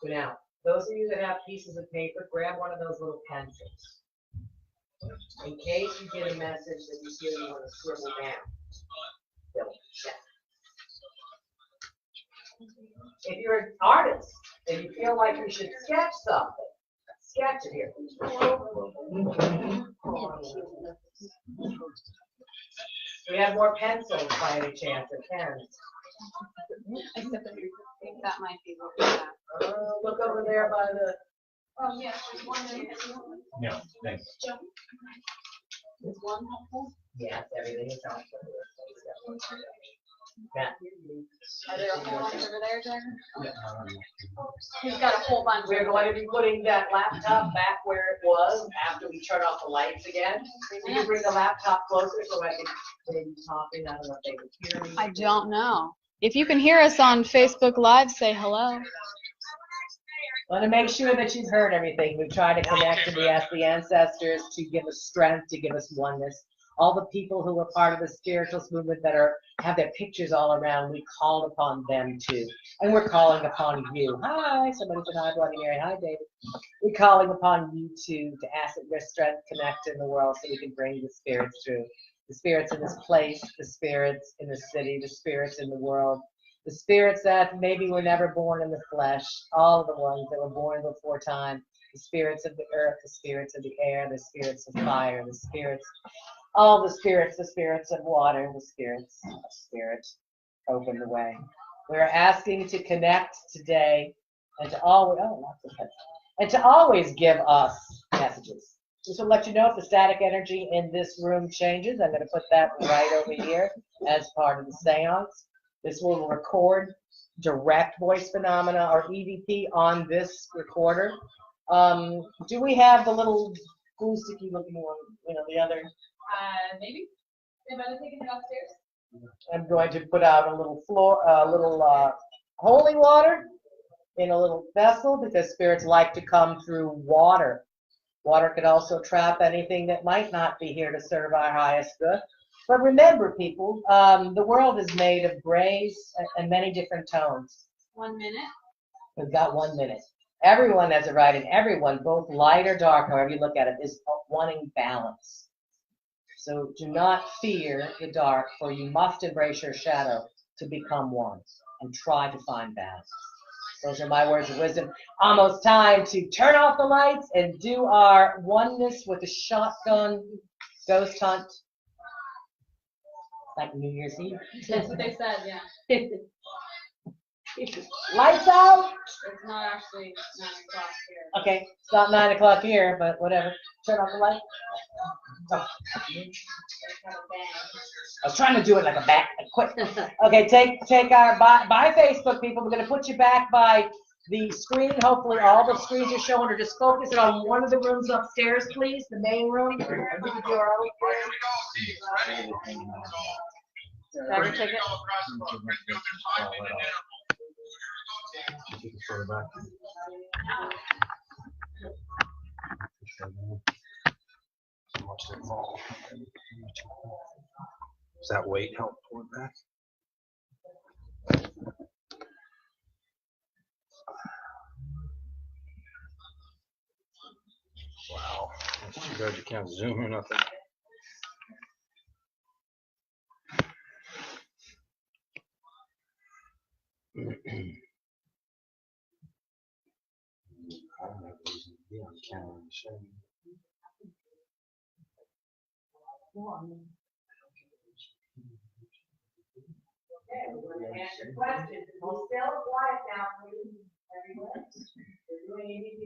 So now, those of you that have pieces of paper, grab one of those little pencils. In case you get a message that you feel you want to scribble down. If you're an artist and you feel like you should sketch something, sketch it here. We have more pencils by any chance than pens. Except that I think that might be what we have. Look over there by the. Oh, yes, there's one there. No, thanks. Is one helpful? Yes, everything is helpful. Yeah. Are there a whole bunch over there, Jen? Yeah. He's got a whole bunch. We're going to be putting that laptop back where it was after we turn off the lights again. Can you bring the laptop closer so I can maybe talk in? I don't know if they can hear me. I don't know. If you can hear us on Facebook Live, say hello. Want to make sure that you've heard everything. We try to connect and we ask the ancestors to give us strength, to give us oneness. All the people who are part of the spiritualist movement that have their pictures all around, we called upon them too. And we're calling upon you. Hi, somebody said hi, Bloody Mary. Hi, David. We're calling upon you too to ask that your strength connect in the world so we can bring the spirits through. The spirits in this place, the spirits in the city, the spirits in the world, the spirits that maybe were never born in the flesh, all of the ones that were born before time, the spirits of the earth, the spirits of the air, the spirits of fire, the spirits, all the spirits of water, the spirits of spirit, open the way. We're asking to connect today and to always, and to always give us messages. This will let you know if the static energy in this room changes. I'm going to put that right over here as part of the seance. This will record direct voice phenomena or EVP on this recorder. Do we have the little glue sticky looking one, the other? Maybe. If I'm taking it upstairs. I'm going to put out a little holy water in a little vessel because spirits like to come through water. Water could also trap anything that might not be here to serve our highest good. But remember, people, the world is made of grays and many different tones. 1 minute. We've got 1 minute. Everyone has a right, and everyone, both light or dark, however you look at it, is wanting balance. So do not fear the dark, for you must embrace your shadow to become one and try to find balance. Those are my words of wisdom. Almost time to turn off the lights and do our oneness with the shotgun ghost hunt. Like New Year's Eve. That's what they said, yeah. Lights out. It's not actually 9 o'clock here. Okay, it's not 9 o'clock here, but whatever. Turn off the light. Oh. I was trying to do it like a back, quick. Okay, take our, by Facebook, people. We're going to put you back by the screen. Hopefully all the screens are showing, or just focus it on one of the rooms upstairs, please, the main room. Driver ticket. Does that weight help pull it back? Wow. That's too bad you can't zoom or nothing. I don't have a reason to be on camera and showing. Okay, we're going to answer questions. We'll still quiet now, please, everyone. We're doing ADD.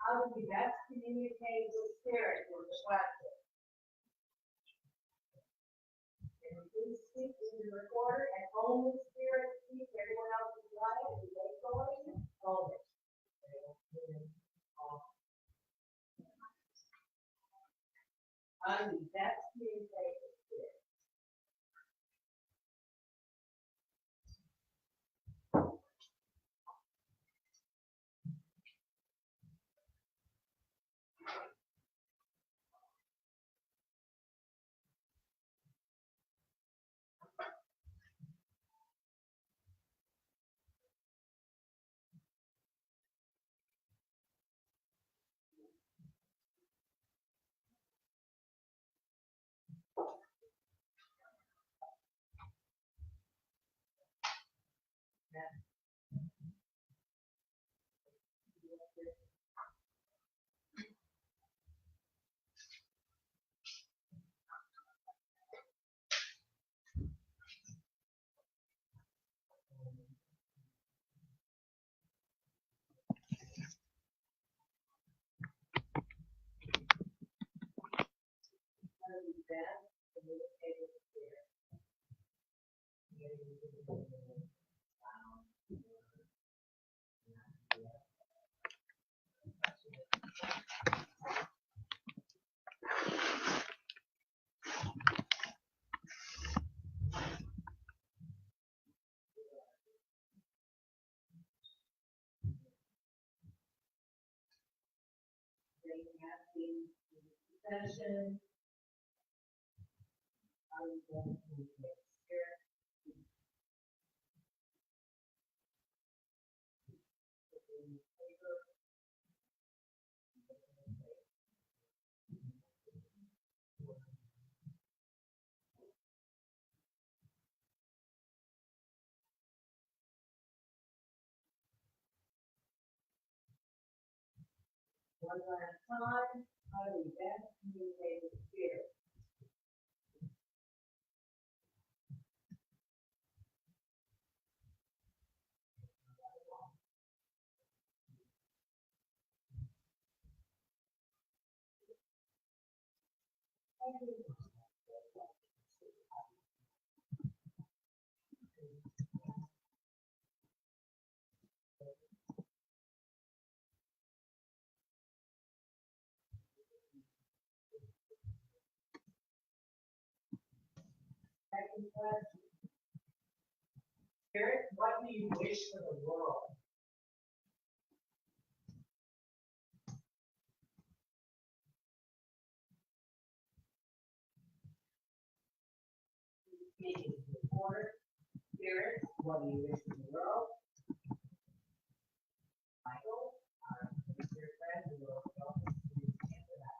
How do we best communicate with spirit is the question. Can we please speak to the recorder and only spirit speak? Everyone else is quiet. Is they going? Only. How do we best communicate with spirit? Session. How do we best communicate with spirit? One last time, how do we best communicate with spirit? Second question. Spirit, what do you wish for the world? Speaking to the recorder. Spirit, what do you wish for the world? Michael, our dear friend, who will help us to answer that.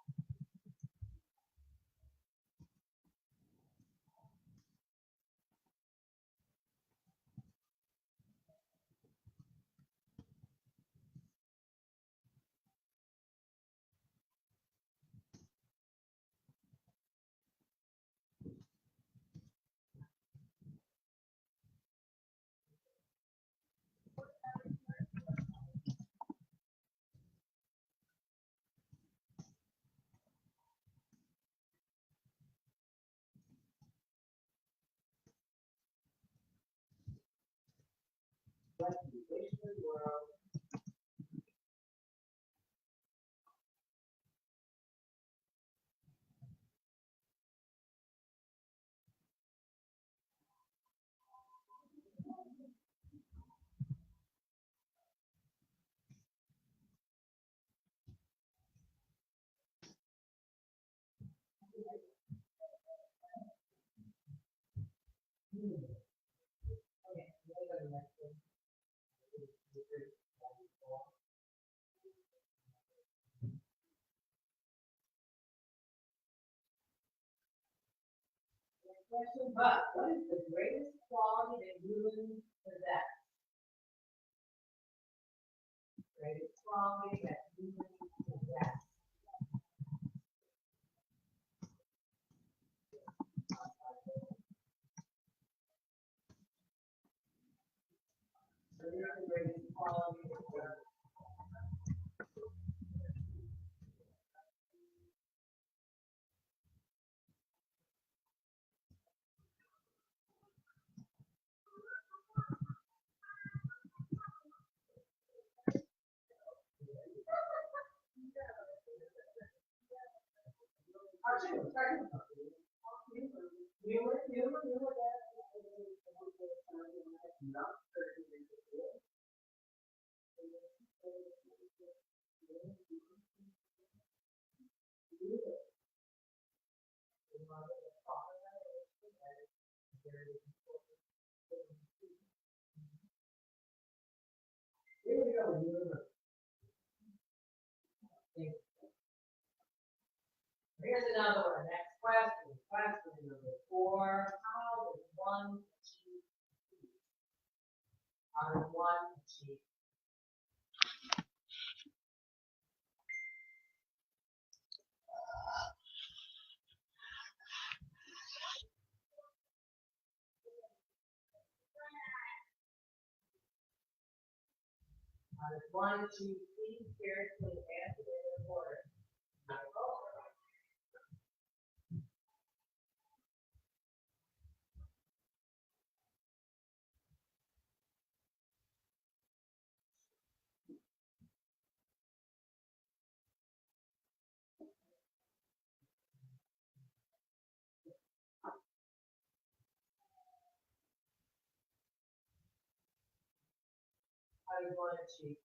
What do you wish for the world? question, but what is the greatest quality that humans possess? Greatest quality that humans possess. So this is the greatest quality that humans Here's another one. Next question. Question number 4. How does one achieve peace? How does one achieve? How does one achieve peace? Spiritually answer in order. How does one achieve?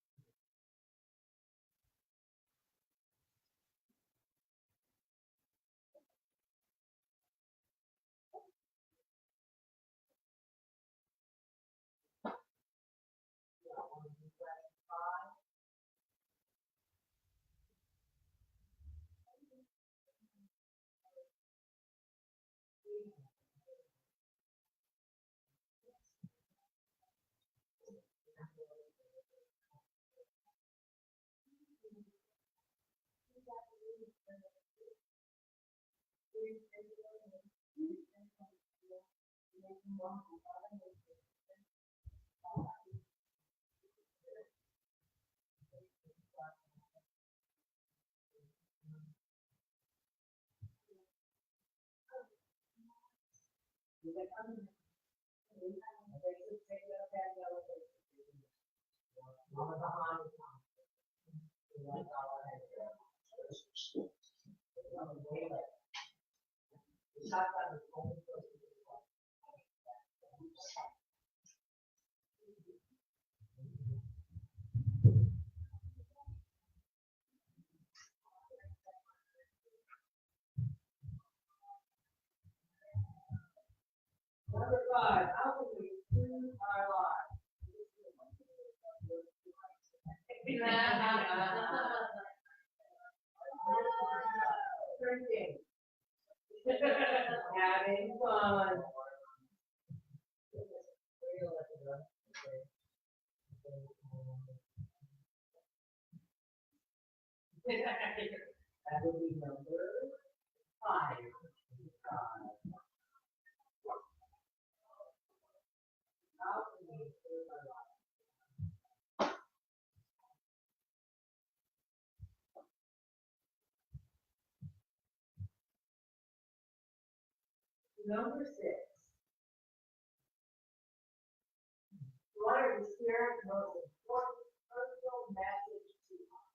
Number 5, how can we improve our lives? Drinking. Having fun. That would be number 5. How can we improve our lives? Number 6. What are the Spirit's most important personal message to us?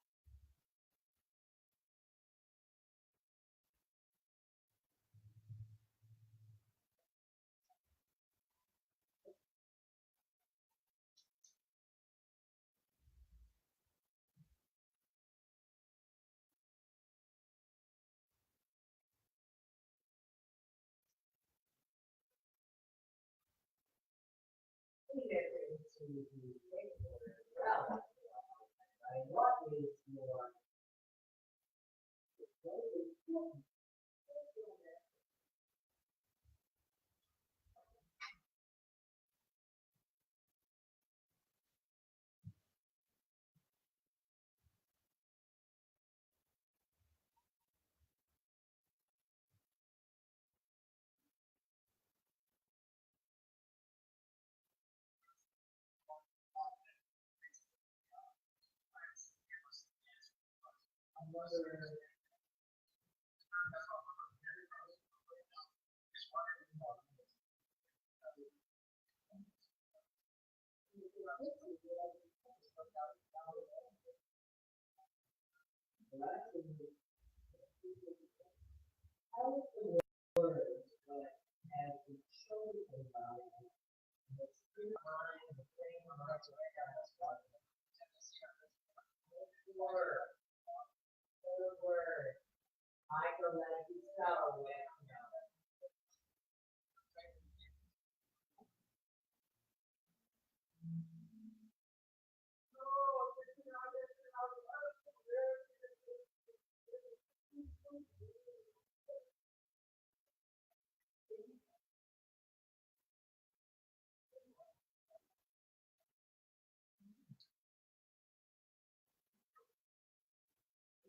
What is your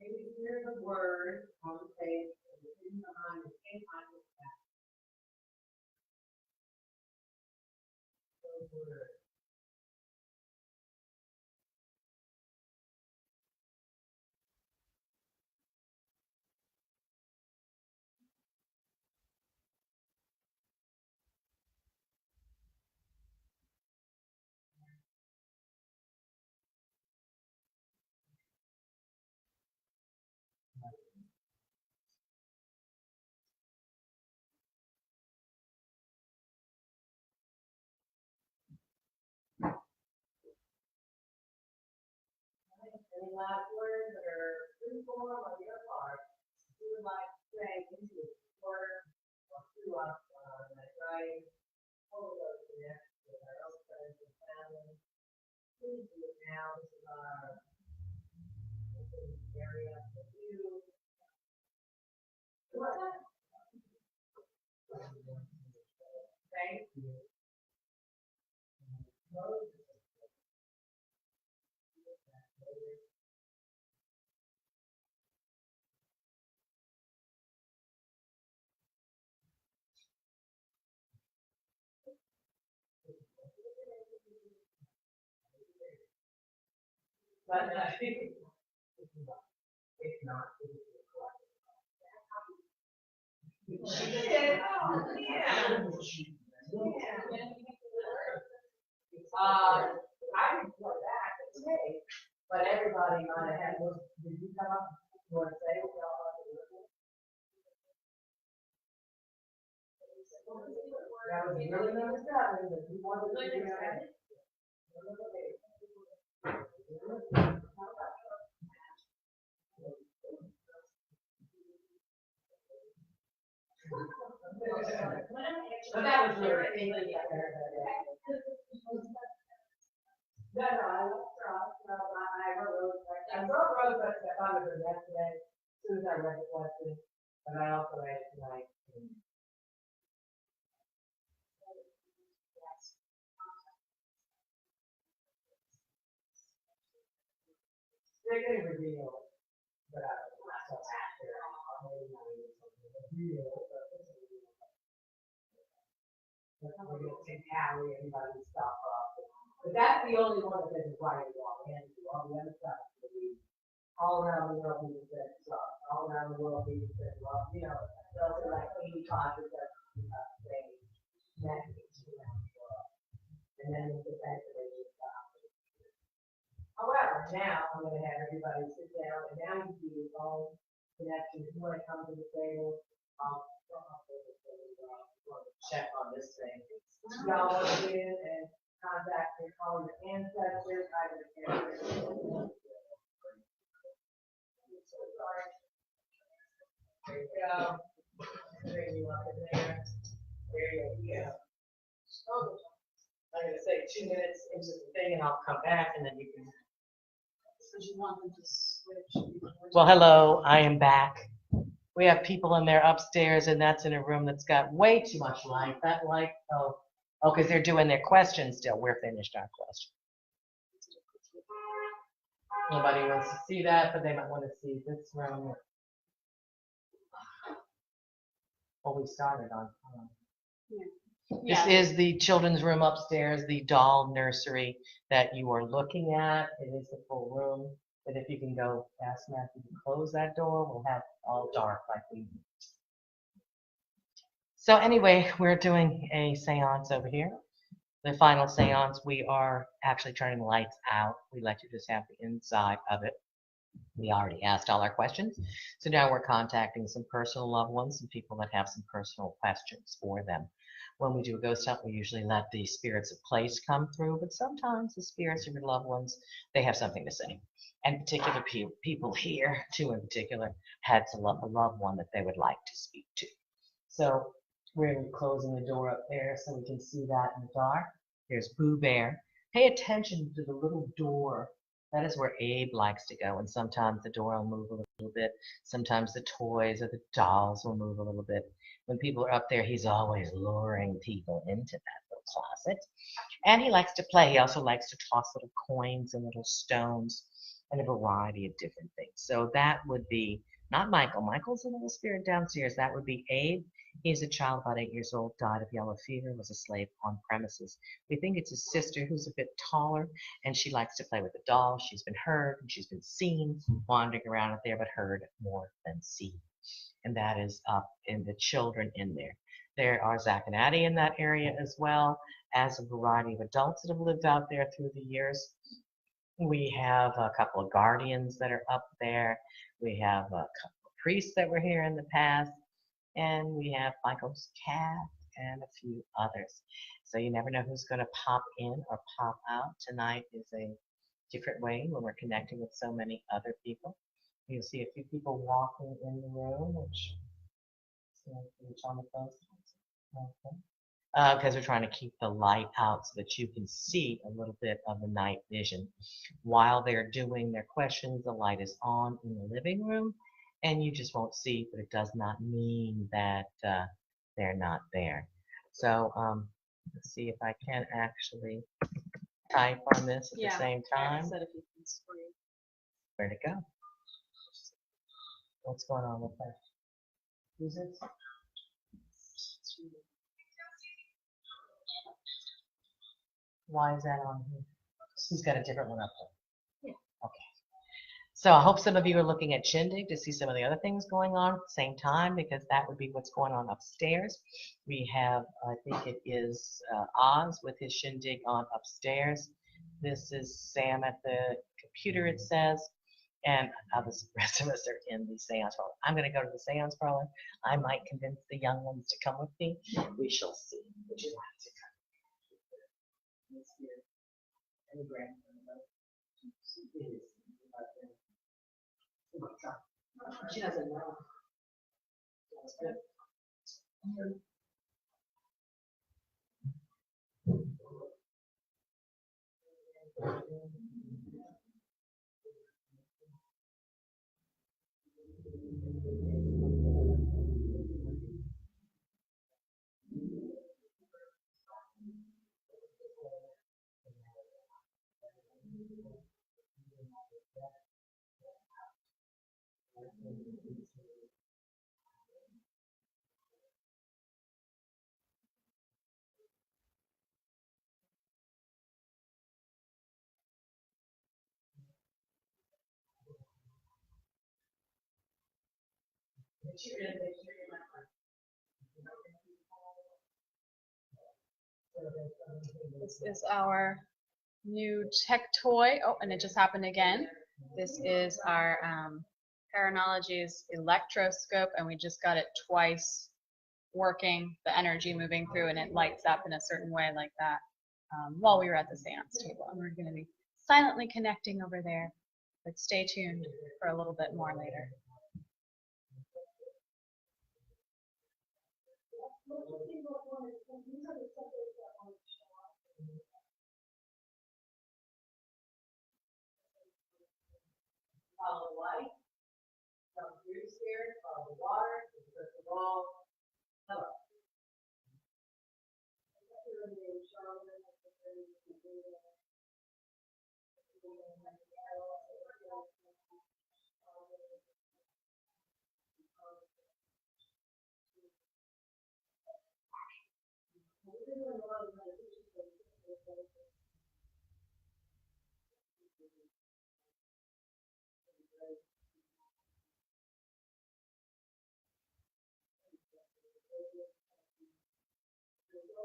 Maybe hear the word on the page, and it's hidden behind the same kind of fact. Those words. Any last words or free form on your part, you would like to say into the quarter or to us that right, hold those connections with our own friends and family. Please do it now. This is our area for you. Thank you. But it's not. She did. Oh, yeah. I didn't go back and say, but everybody might have had those. Did you come up? You want to say what y'all want to do? That was really number 7, but you wanted to do that. But that was really no, I wrote Rose, I thought of her yesterday, as soon as I read the question, but I also read it tonight. They're gonna reveal, but I don't know, so after, maybe not even something reveal, but it's a reveal. We're gonna take Harry, everybody's stuff up. But that's the only one that doesn't write it all in, all the other stuff will be all around the world being said stuff, all around the world being said, well, you know, those are like 85% of the same message around the world. And then it's the fact that they just stop. However, now I'm gonna have everybody sit down and now you do your own connection. If you wanna come to the table, check on this thing. Y'all want to get in and contact your own ancestors, either there you go. There you are there. There you go. I'm gonna say 2 minutes into the thing and I'll come back and then you can. So you want them to switch? Well, hello, I am back. We have people in there upstairs, and that's in a room that's got way too much light. That light, oh, because they're doing their questions still. We're finished our question. Nobody wants to see that, but they might want to see this room. Well, we started on. Yeah. This is the children's room upstairs, the doll nursery that you are looking at. It is the full room. But if you can go ask Matthew to close that door, we'll have all dark like we. So anyway, we're doing a seance over here. The final seance, we are actually turning the lights out. We let you just have the inside of it. We already asked all our questions. So now we're contacting some personal loved ones and people that have some personal questions for them. When we do a ghost hunt, we usually let the spirits of place come through, but sometimes the spirits of your loved ones, they have something to say. And particular people here, two in particular, had a loved one that they would like to speak to. So we're closing the door up there so we can see that in the dark. There's Boo Bear. Pay attention to the little door. That is where Abe likes to go, and sometimes the door will move a little bit. Sometimes the toys or the dolls will move a little bit. When people are up there, he's always luring people into that little closet. And he likes to play. He also likes to toss little coins and little stones and a variety of different things. So that would be not Michael. Michael's a little spirit downstairs. That would be Abe. He's a child about 8 years old, died of yellow fever, was a slave on premises. We think it's his sister who's a bit taller, and she likes to play with the dolls. She's been heard and she's been seen wandering around up there, but heard more than seen. And that is up in the children in there. There are Zach and Addie in that area as well, as a variety of adults that have lived out there through the years. We have a couple of guardians that are up there. We have a couple of priests that were here in the past. And we have Michael's cat and a few others. So you never know who's going to pop in or pop out. Tonight is a different way when we're connecting with so many other people. You'll see a few people walking in the room, which on the post. Okay. Because we're trying to keep the light out so that you can see a little bit of the night vision. While they're doing their questions, the light is on in the living room. And you just won't see, but it does not mean that they're not there. So let's see if I can actually type on this at the same time. Where'd it go? What's going on with that? Who's it? Why is that on here? Who's got a different one up there? Yeah. Okay. So I hope some of you are looking at Shindig to see some of the other things going on at the same time, because that would be what's going on upstairs. We have, I think it is Oz with his Shindig on upstairs. This is Sam at the computer, it says, and the rest of us are in the seance parlor. I'm going to go to the seance parlor. I might convince the young ones to come with me. We shall see. Would you like to come? She doesn't know. That's good. This is our new tech toy. Oh, and it just happened again. This is our Paranology's electroscope, and we just got it twice working, the energy moving through, and it lights up in a certain way like that while we were at the seance table. And we're going to be silently connecting over there, but stay tuned for a little bit more later. Follow the light, come through the spirit, follow the water, because the wall. Hello. You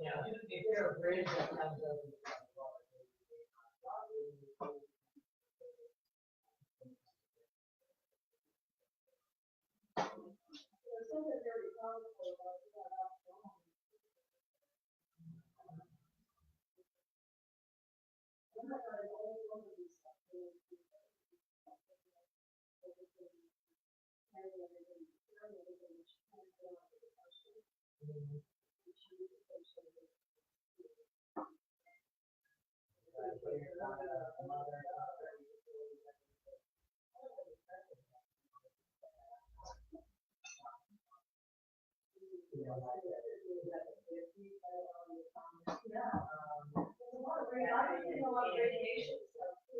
know, if there's a bridge that comes over the water,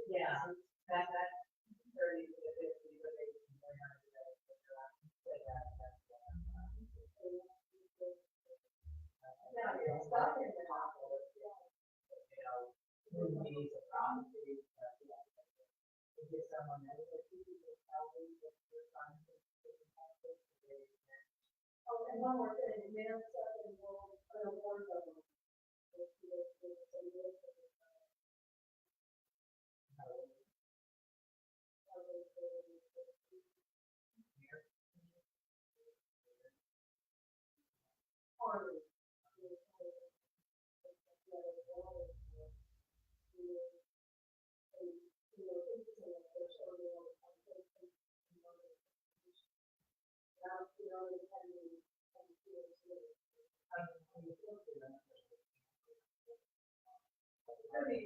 yeah, that 30 to 50, but they learn how to do that. Now, you're stuck in the hospital, you know, movies or properties, you get someone else that you can tell them that you're trying to oh, and one more thing, they don't stuff in an award level.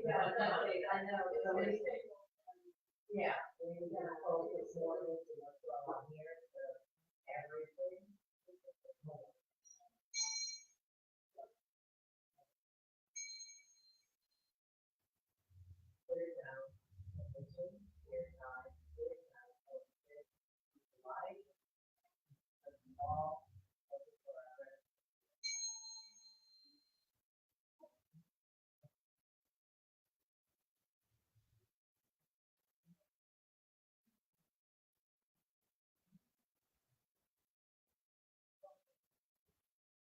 Yeah, I know. Yeah, we're gonna focus more into what's going on here, so everything. Put it down. Attention, here's time, here's time, focus, light, all, focus forever.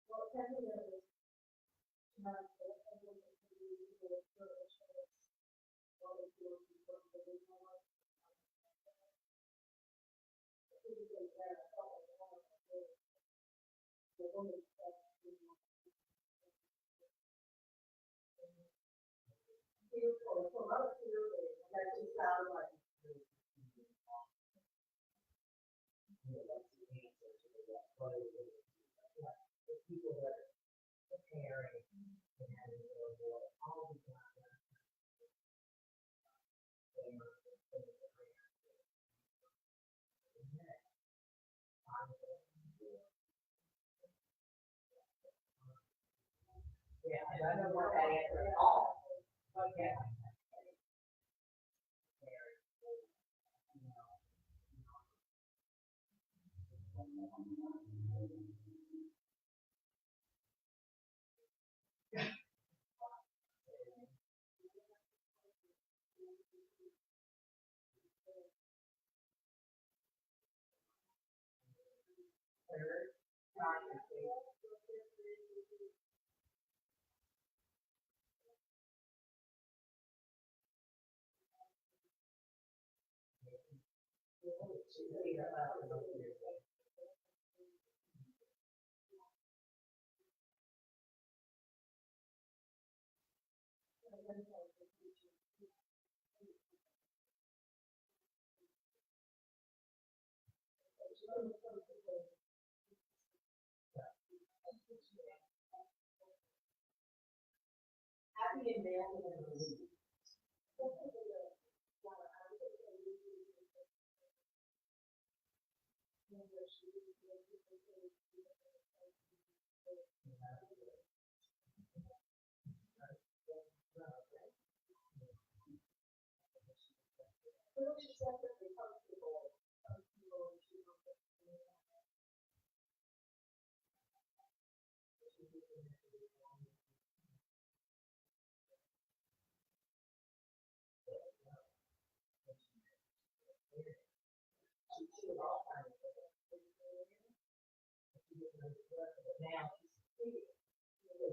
Well, that just sounds like the people that are preparing and having all the time. Yeah, I don't know what that is at all. Okay. Third, happy and male. Now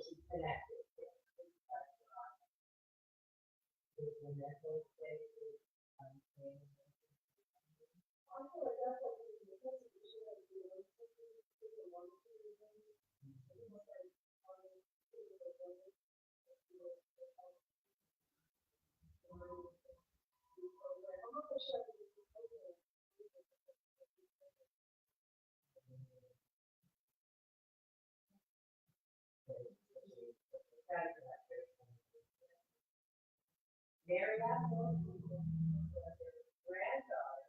she's connected. The mental state is Mary got granddaughter.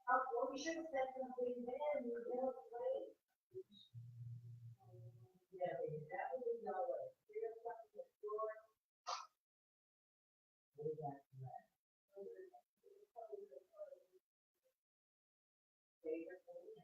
Oh, well, we should have said something then, you know, late. Yeah, that would be no way. Here's something that's yours. What is that? Favorite thing?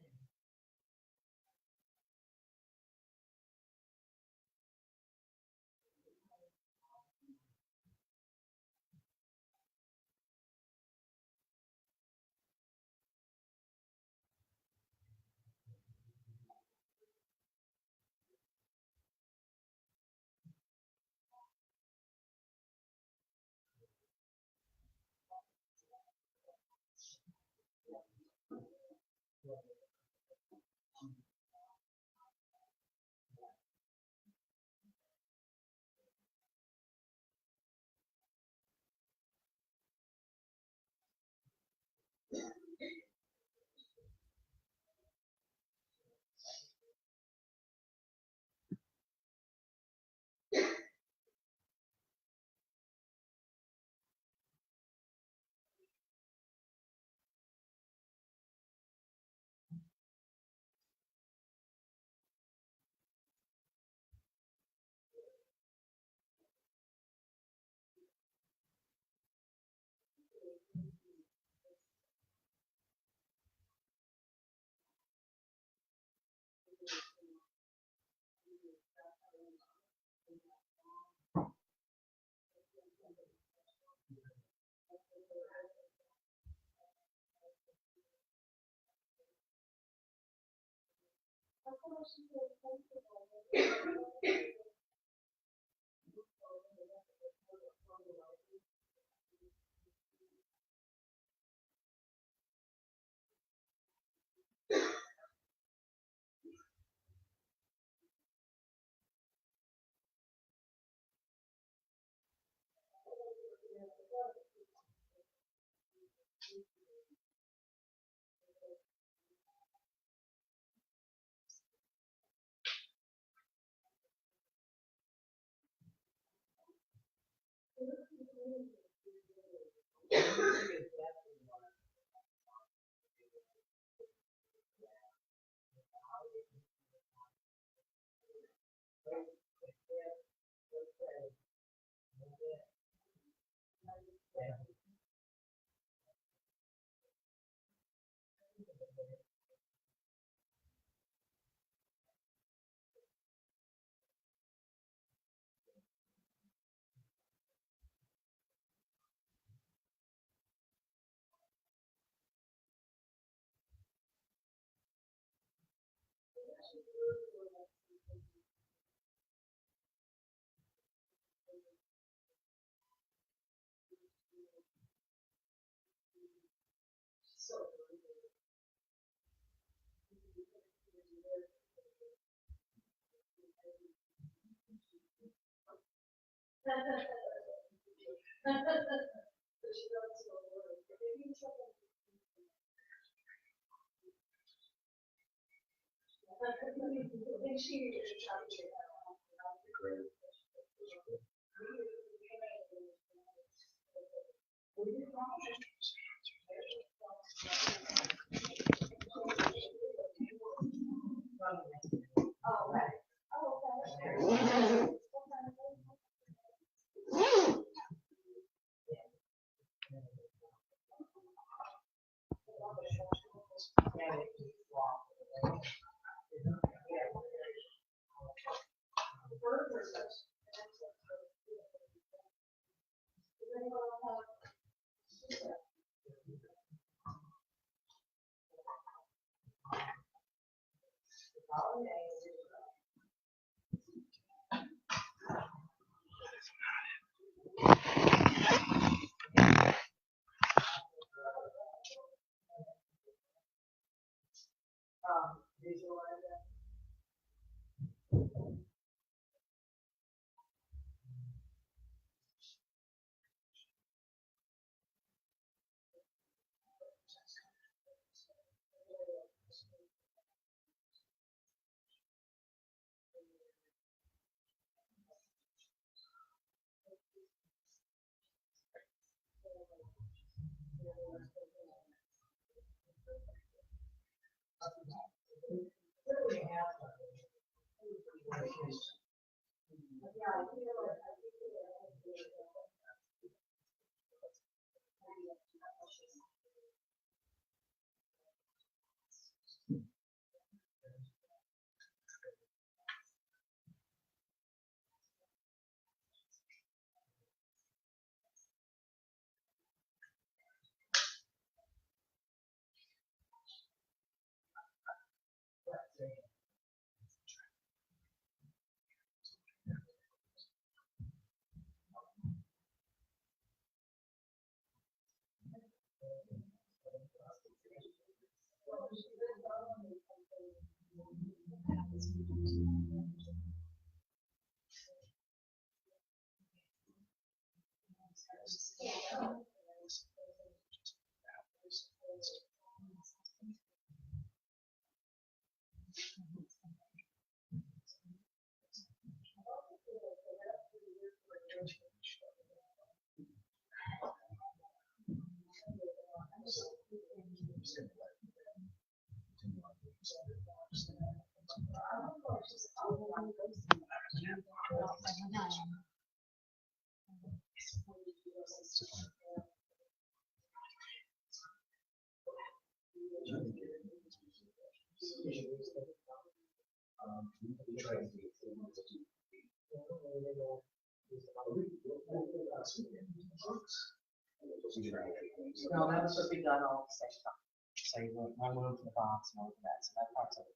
No, that was supposed to be done all at the same time. So you want one move to the box and one to that, so that part's over.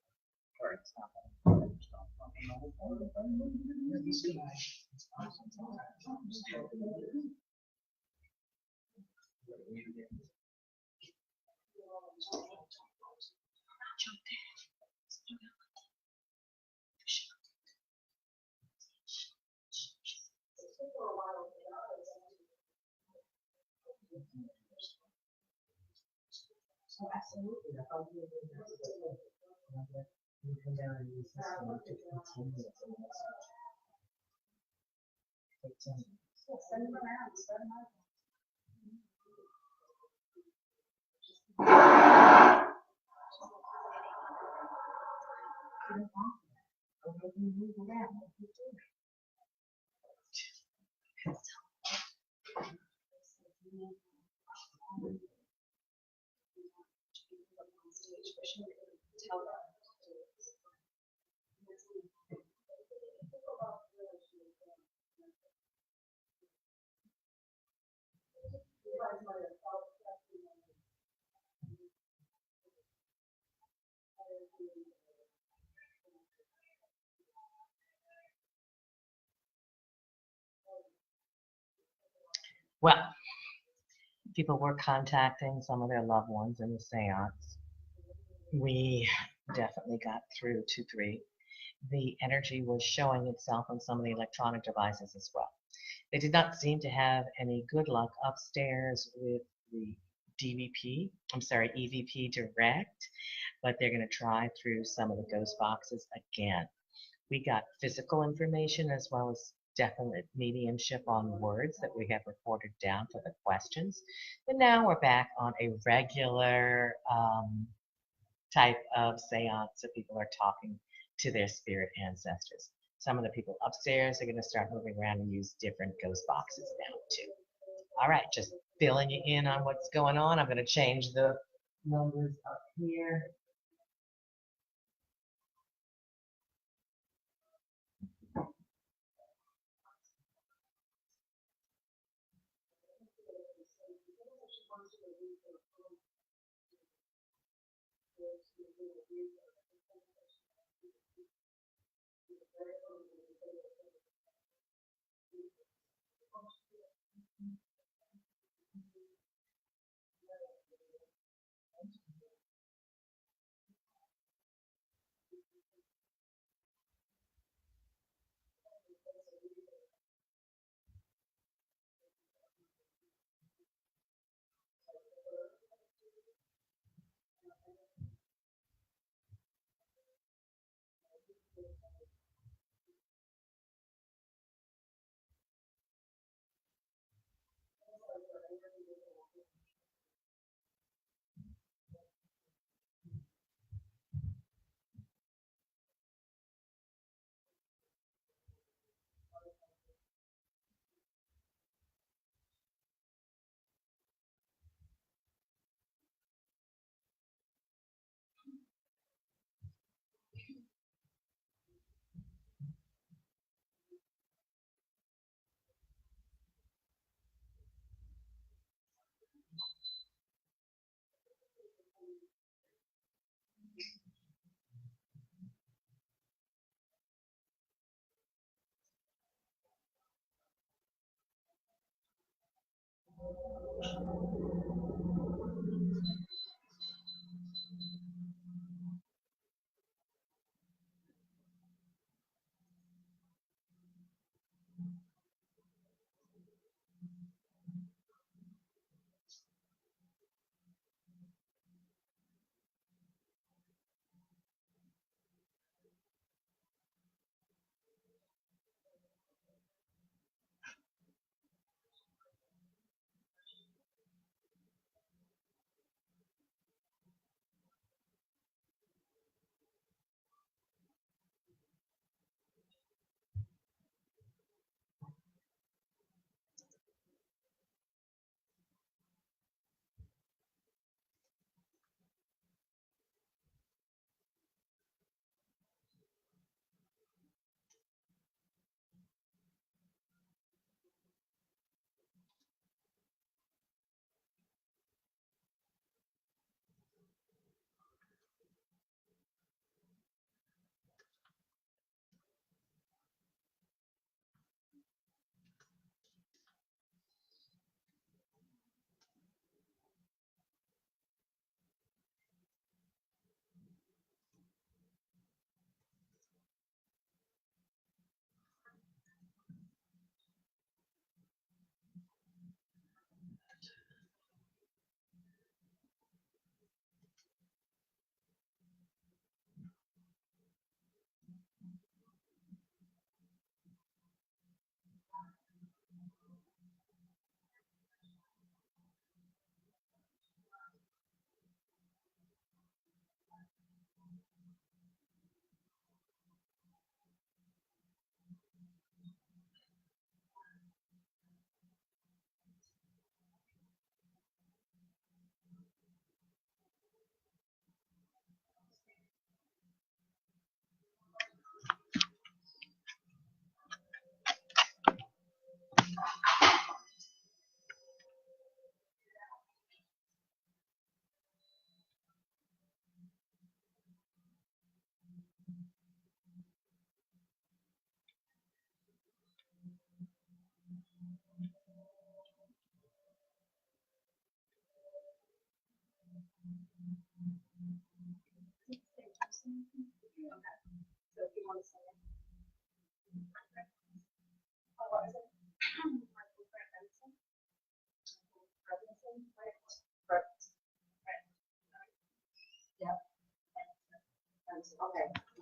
Or it's not. Oh, absolutely. I thought you were doing that. You come down and use this one to continue. Send them around, send them out. Well, people were contacting some of their loved ones in the seance. We definitely got through 2-3. The energy was showing itself on some of the electronic devices as well. They did not seem to have any good luck upstairs with the EVP direct, but they're going to try through some of the ghost boxes again. We got physical information as well as definite mediumship on words that we have recorded down for the questions. And now we're back on a regular type of seance that people are talking to their spirit ancestors. Some of the people upstairs are going to start moving around and use different ghost boxes now too. All right, just filling you in on what's going on. I'm going to change the numbers up here.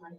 Okay,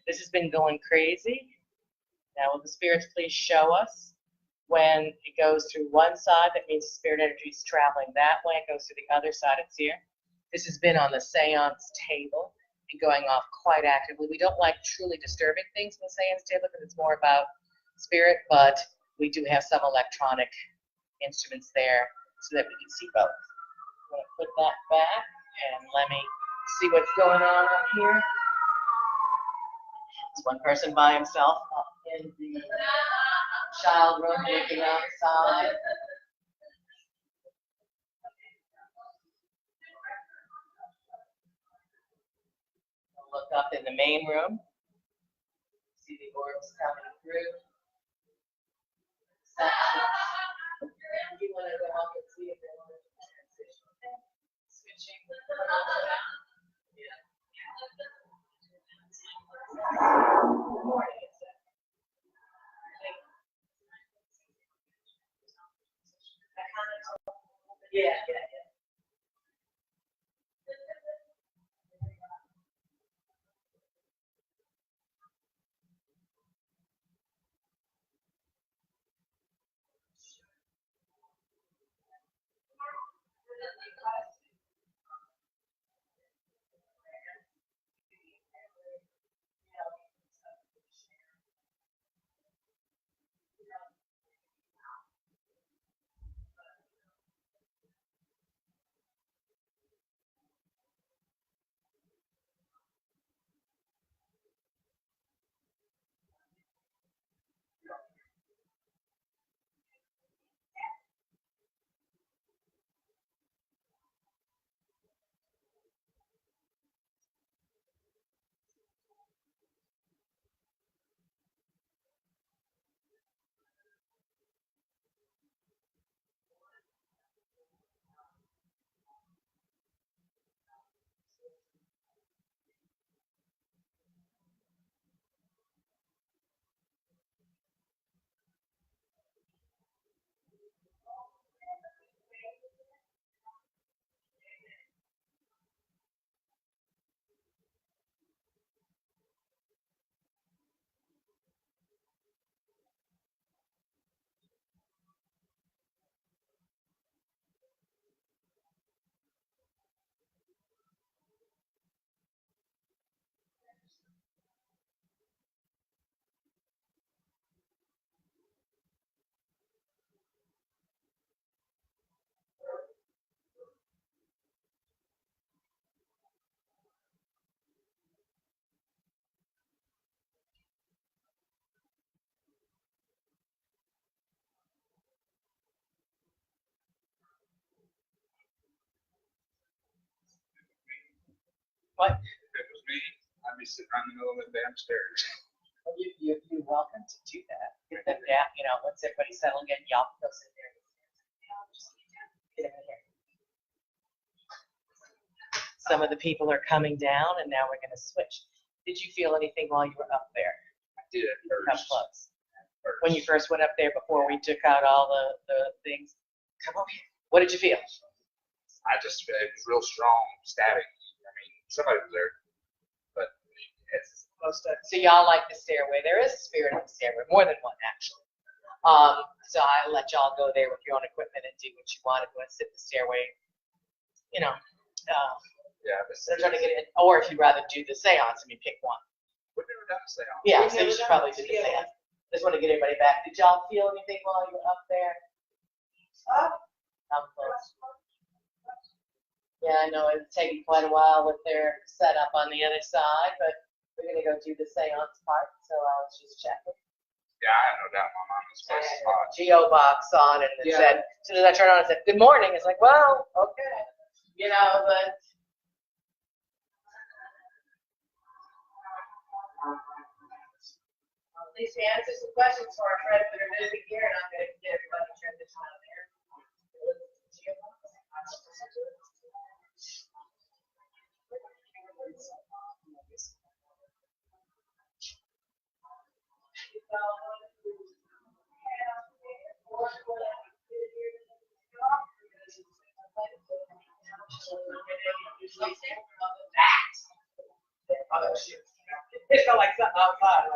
this has been going crazy. Now, will the spirits please show us when it goes through one side? That means the spirit energy is traveling that way. It goes through the other side. It's here. This has been on the seance table and going off quite actively. We don't like truly disturbing things on the seance table because it's more about spirit, but we do have some electronic instruments there so that we can see both. I'm going to put that back and let me see what's going on up here. There's one person by himself up in the child room looking outside. Look up in the main room. See the orbs coming through. You want to go up and see if they want to transition. Switching. Yeah. Good morning. Yeah, yeah, yeah. What? If it was me, I'd be sitting right in the middle of the damn stairs. You're welcome to do that. Get them down, you know, once everybody settled in, y'all can go sit there. Get in here. Some of the people are coming down, and now we're going to switch. Did you feel anything while you were up there? I did at Come first. close. When you first went up there before we took out all the things, come over here. What did you feel? I just, it was real strong, static. I mean, somebody was there, but it's So y'all like the stairway. There is a spirit in the stairway, more than one actually. So I let y'all go there with your own equipment and do what you want. If you want to sit in the stairway, you know. yeah. So I'm trying to get in, or if you'd rather do the seance, I mean, pick one. We've never done a seance. Yeah, We've so you never should done probably it do the together. seance. Just want to get everybody back. Did y'all feel anything while you were up there? Come close. Yeah, I know it's taking quite a while with their setup on the other side, but we're gonna go do the seance part, so I was just checking. Yeah, I had no doubt in my mind this I place is had hot. a Geo box on and it Yeah. said, as soon as I turned on, it said, good morning. It's like, well, okay, you know, but. Please answer some questions for our friends that are moving here, and I'm gonna get everybody transition out there. It's not like something outside.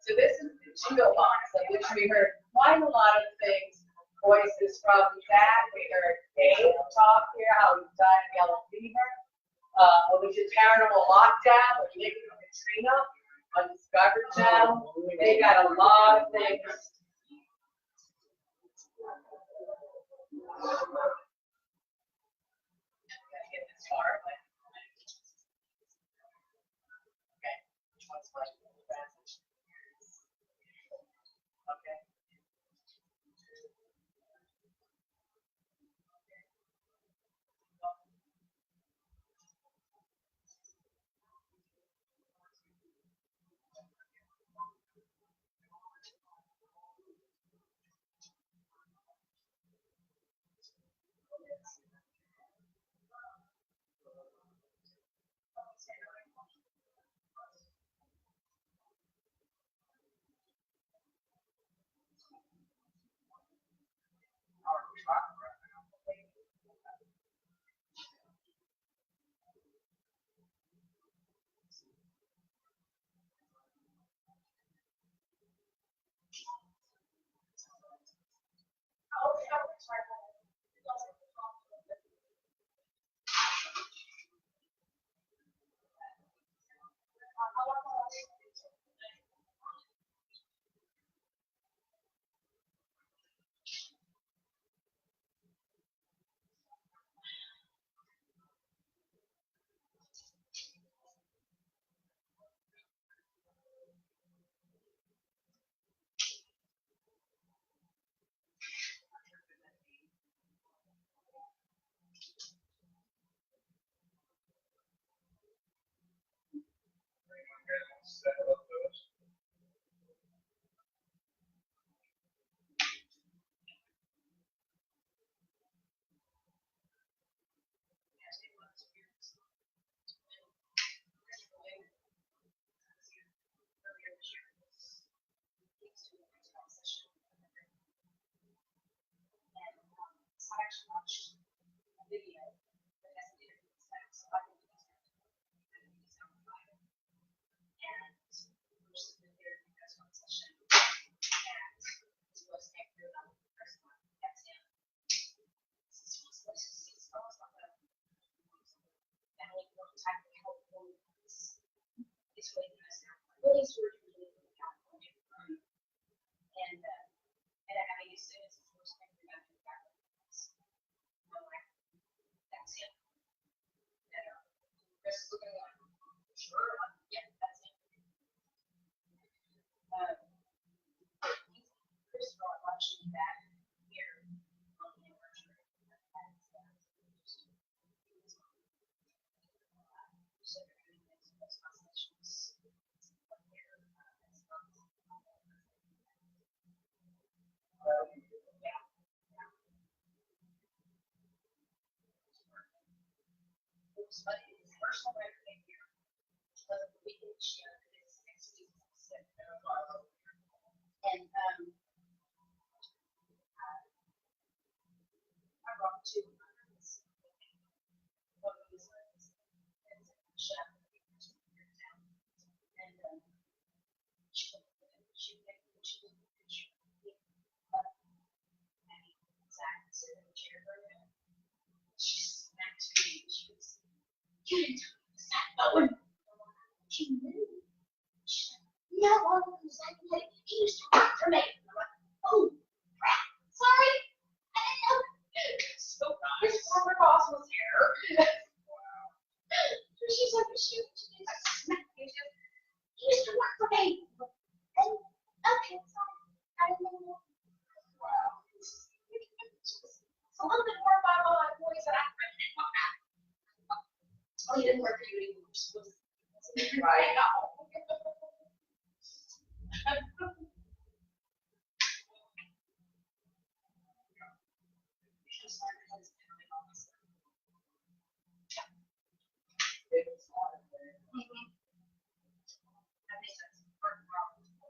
So this is the Geo box, of which we heard quite a lot of things, voices from that. We heard Dave talk here, how he died of yellow fever. Which is Paranormal Lockdown, with Nick and Katrina on Discovery Channel. They got a lot of things. Gotta get this far, but. Okay. Which one's my transition? Okay.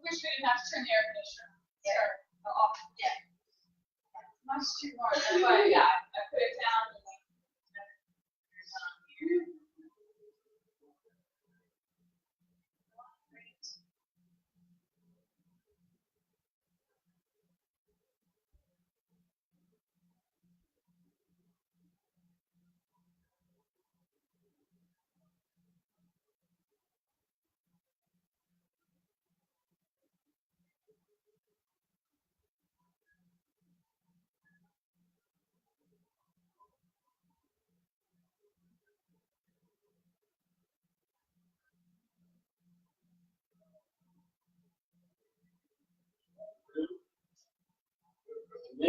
Wish we didn't have to turn the air conditioner. Start off. Yeah. Much too warm. That's why, yeah, I put it down. Me?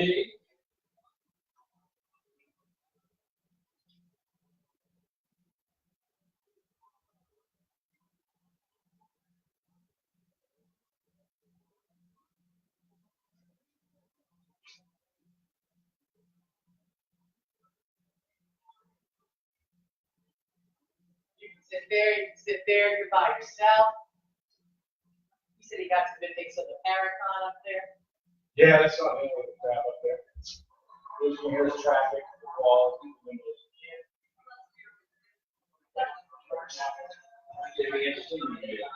You can sit there, you're by yourself. You said he got some good things on the Paracon up there. Yeah, that's not me with the crowd up there. There's traffic, the walls, the windows. It'd be interesting to do. I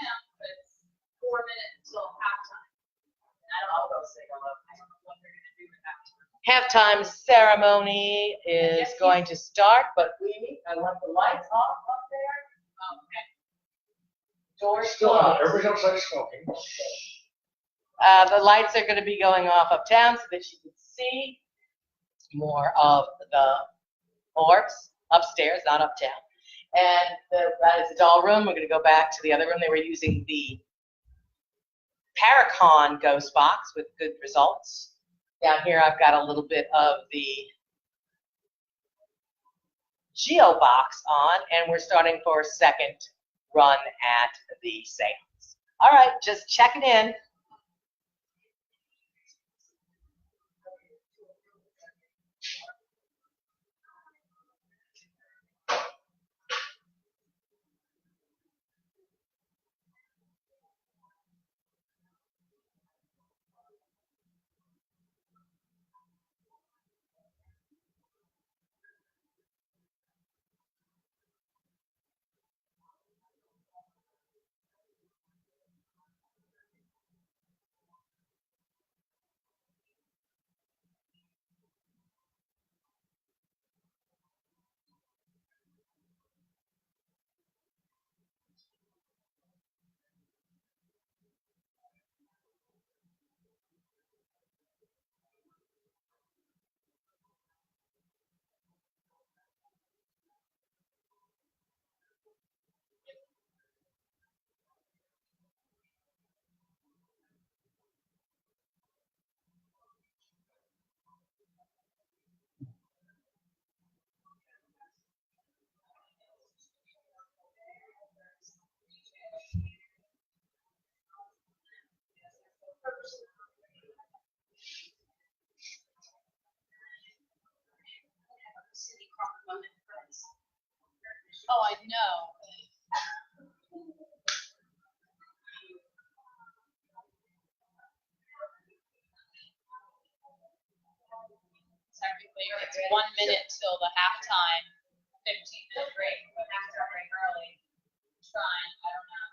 know, but it's 4 minutes until halftime. And I'll go say hello. I don't know what they're gonna do at halftime. Halftime ceremony is going to start, but I want the lights off up there. Okay. Doors Still closed. out, everybody outside smoking. The lights are going to be going off uptown so that you can see more of the orbs upstairs, not uptown. And that is the doll room. We're going to go back to the other room. They were using the Paracon ghost box with good results. Down here, I've got a little bit of the Geo box on, and we're starting for a second run at the seance. All right, just checking in. Oh, I know. Technically, it's 1 minute till the halftime, 15-minute break, but halftime break early. It's fine. I don't know.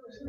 If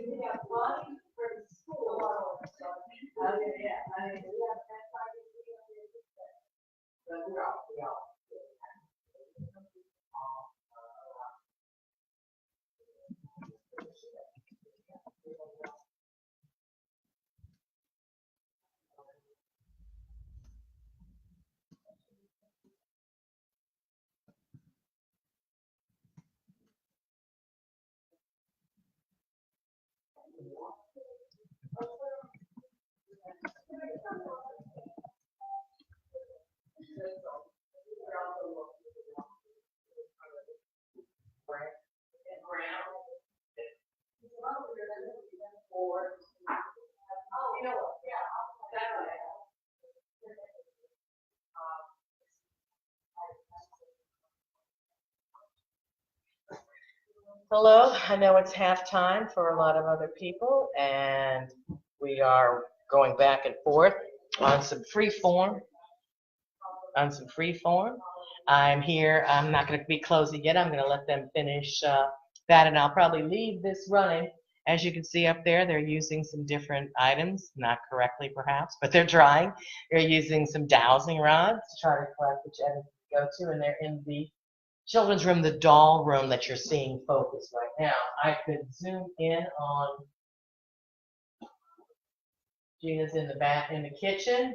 you have money for the school, Hello, I know it's halftime for a lot of other people, and we are going back and forth on some free form. I'm here. I'm not going to be closing yet. I'm going to let them finish that, and I'll probably leave this running. As you can see up there, they're using some different items, not correctly perhaps, but they're trying. They're using some dowsing rods to try to collect which end to go to, and they're in the children's room, the doll room that you're seeing focus right now. I could zoom in on Gina's in the kitchen.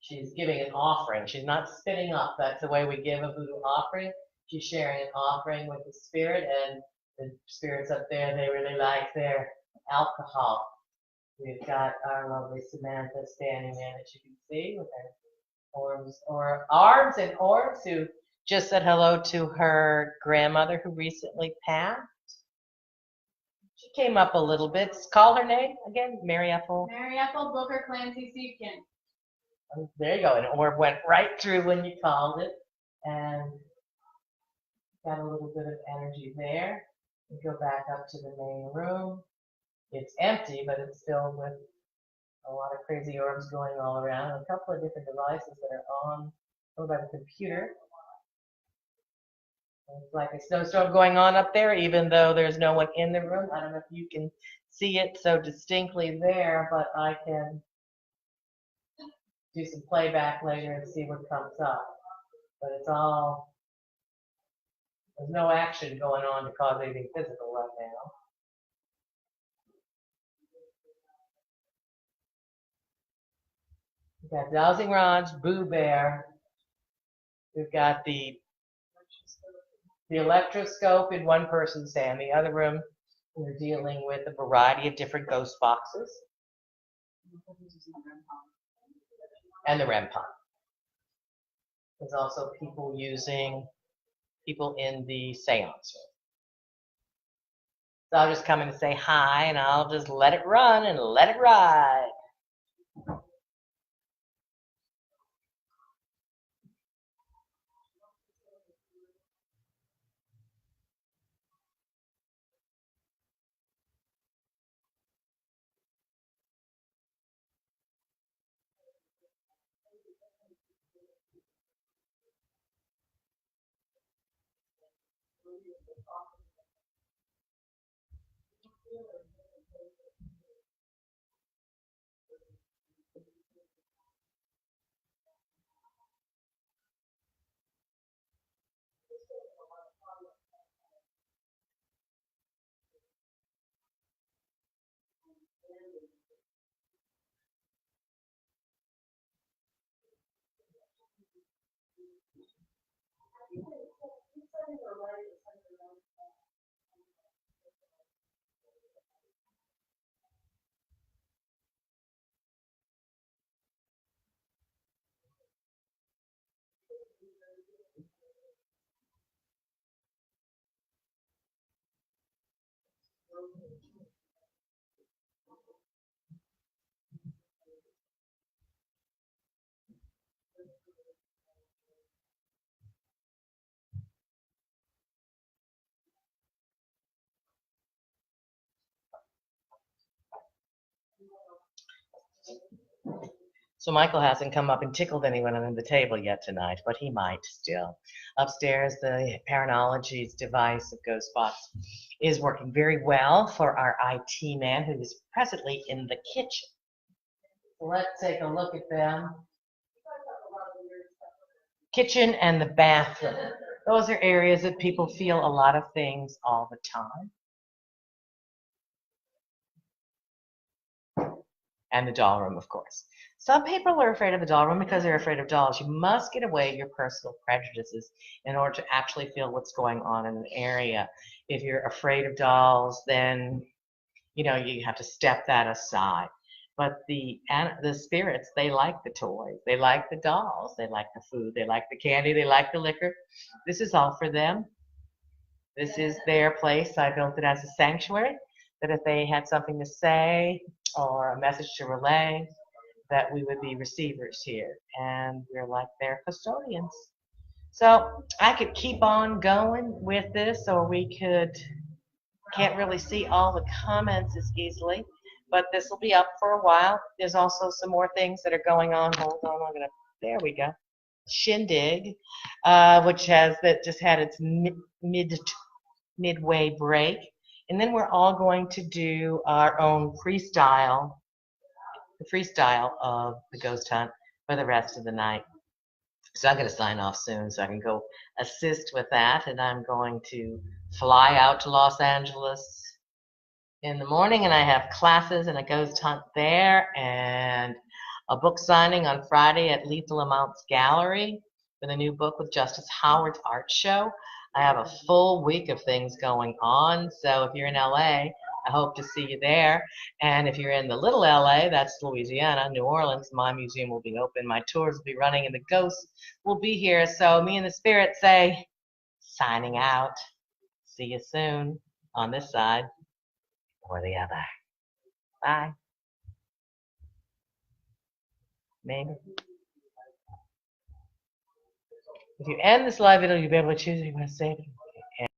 She's giving an offering. She's not spitting up. That's the way we give a voodoo offering. She's sharing an offering with the spirit, and the spirits up there, they really like their alcohol. We've got our lovely Samantha standing there that you can see with her arms and orbs, who just said hello to her grandmother who recently passed. She came up a little bit. Call her name again, Mary Ethel. Mary Ethel Booker Clancy Seepkin. Oh, there you go. An orb went right through when you called it, and got a little bit of energy there. We go back up to the main room. It's empty, but it's filled with a lot of crazy orbs going all around, and a couple of different devices that are on by the computer. It's like a snowstorm going on up there, even though there's no one in the room. I don't know if you can see it so distinctly there, but I can do some playback later and see what comes up. But it's all, there's no action going on to cause anything physical right now. We've got dowsing rods, Boo Bear. We've got the electroscope in one person's hand. The other room, we're dealing with a variety of different ghost boxes. And the REM pod. There's also people in the seance room. So I'll just come in and say hi, and I'll just let it run and let it ride. So Michael hasn't come up and tickled anyone under the table yet tonight, but he might still. Upstairs, the Paranology's device of Ghostbox is working very well for our IT man, who is presently in the kitchen. So let's take a look at them. Kitchen and the bathroom. Those are areas that people feel a lot of things all the time. And the doll room, of course. Some people are afraid of the doll room because they're afraid of dolls. You must get away your personal prejudices in order to actually feel what's going on in an area. If you're afraid of dolls, then you have to step that aside. But the spirits, they like the toys, they like the dolls, they like the food, they like the candy, they like the liquor. This is all for them. This is their place. I built it as a sanctuary, that if they had something to say or a message to relay, that we would be receivers here, and we're like their custodians. So I could keep on going with this, or we can't really see all the comments as easily, but this will be up for a while. There's also some more things that are going on. Hold on, there we go. Shindig, that just had its midway break. And then we're all going to do our own freestyle of the ghost hunt for the rest of the night. So I'm going to sign off soon so I can go assist with that. And I'm going to fly out to Los Angeles in the morning, and I have classes and a ghost hunt there, and a book signing on Friday at Lethal Amounts Gallery for the new book with Justice Howard's art show. I have a full week of things going on, so if you're in LA, I hope to see you there. And if you're in the little LA, that's Louisiana, New Orleans, my museum will be open, my tours will be running, and the ghosts will be here. So me and the spirit say, signing out. See you soon on this side or the other. Bye. Maybe. If you end this live video, you'll be able to choose if you want to save it.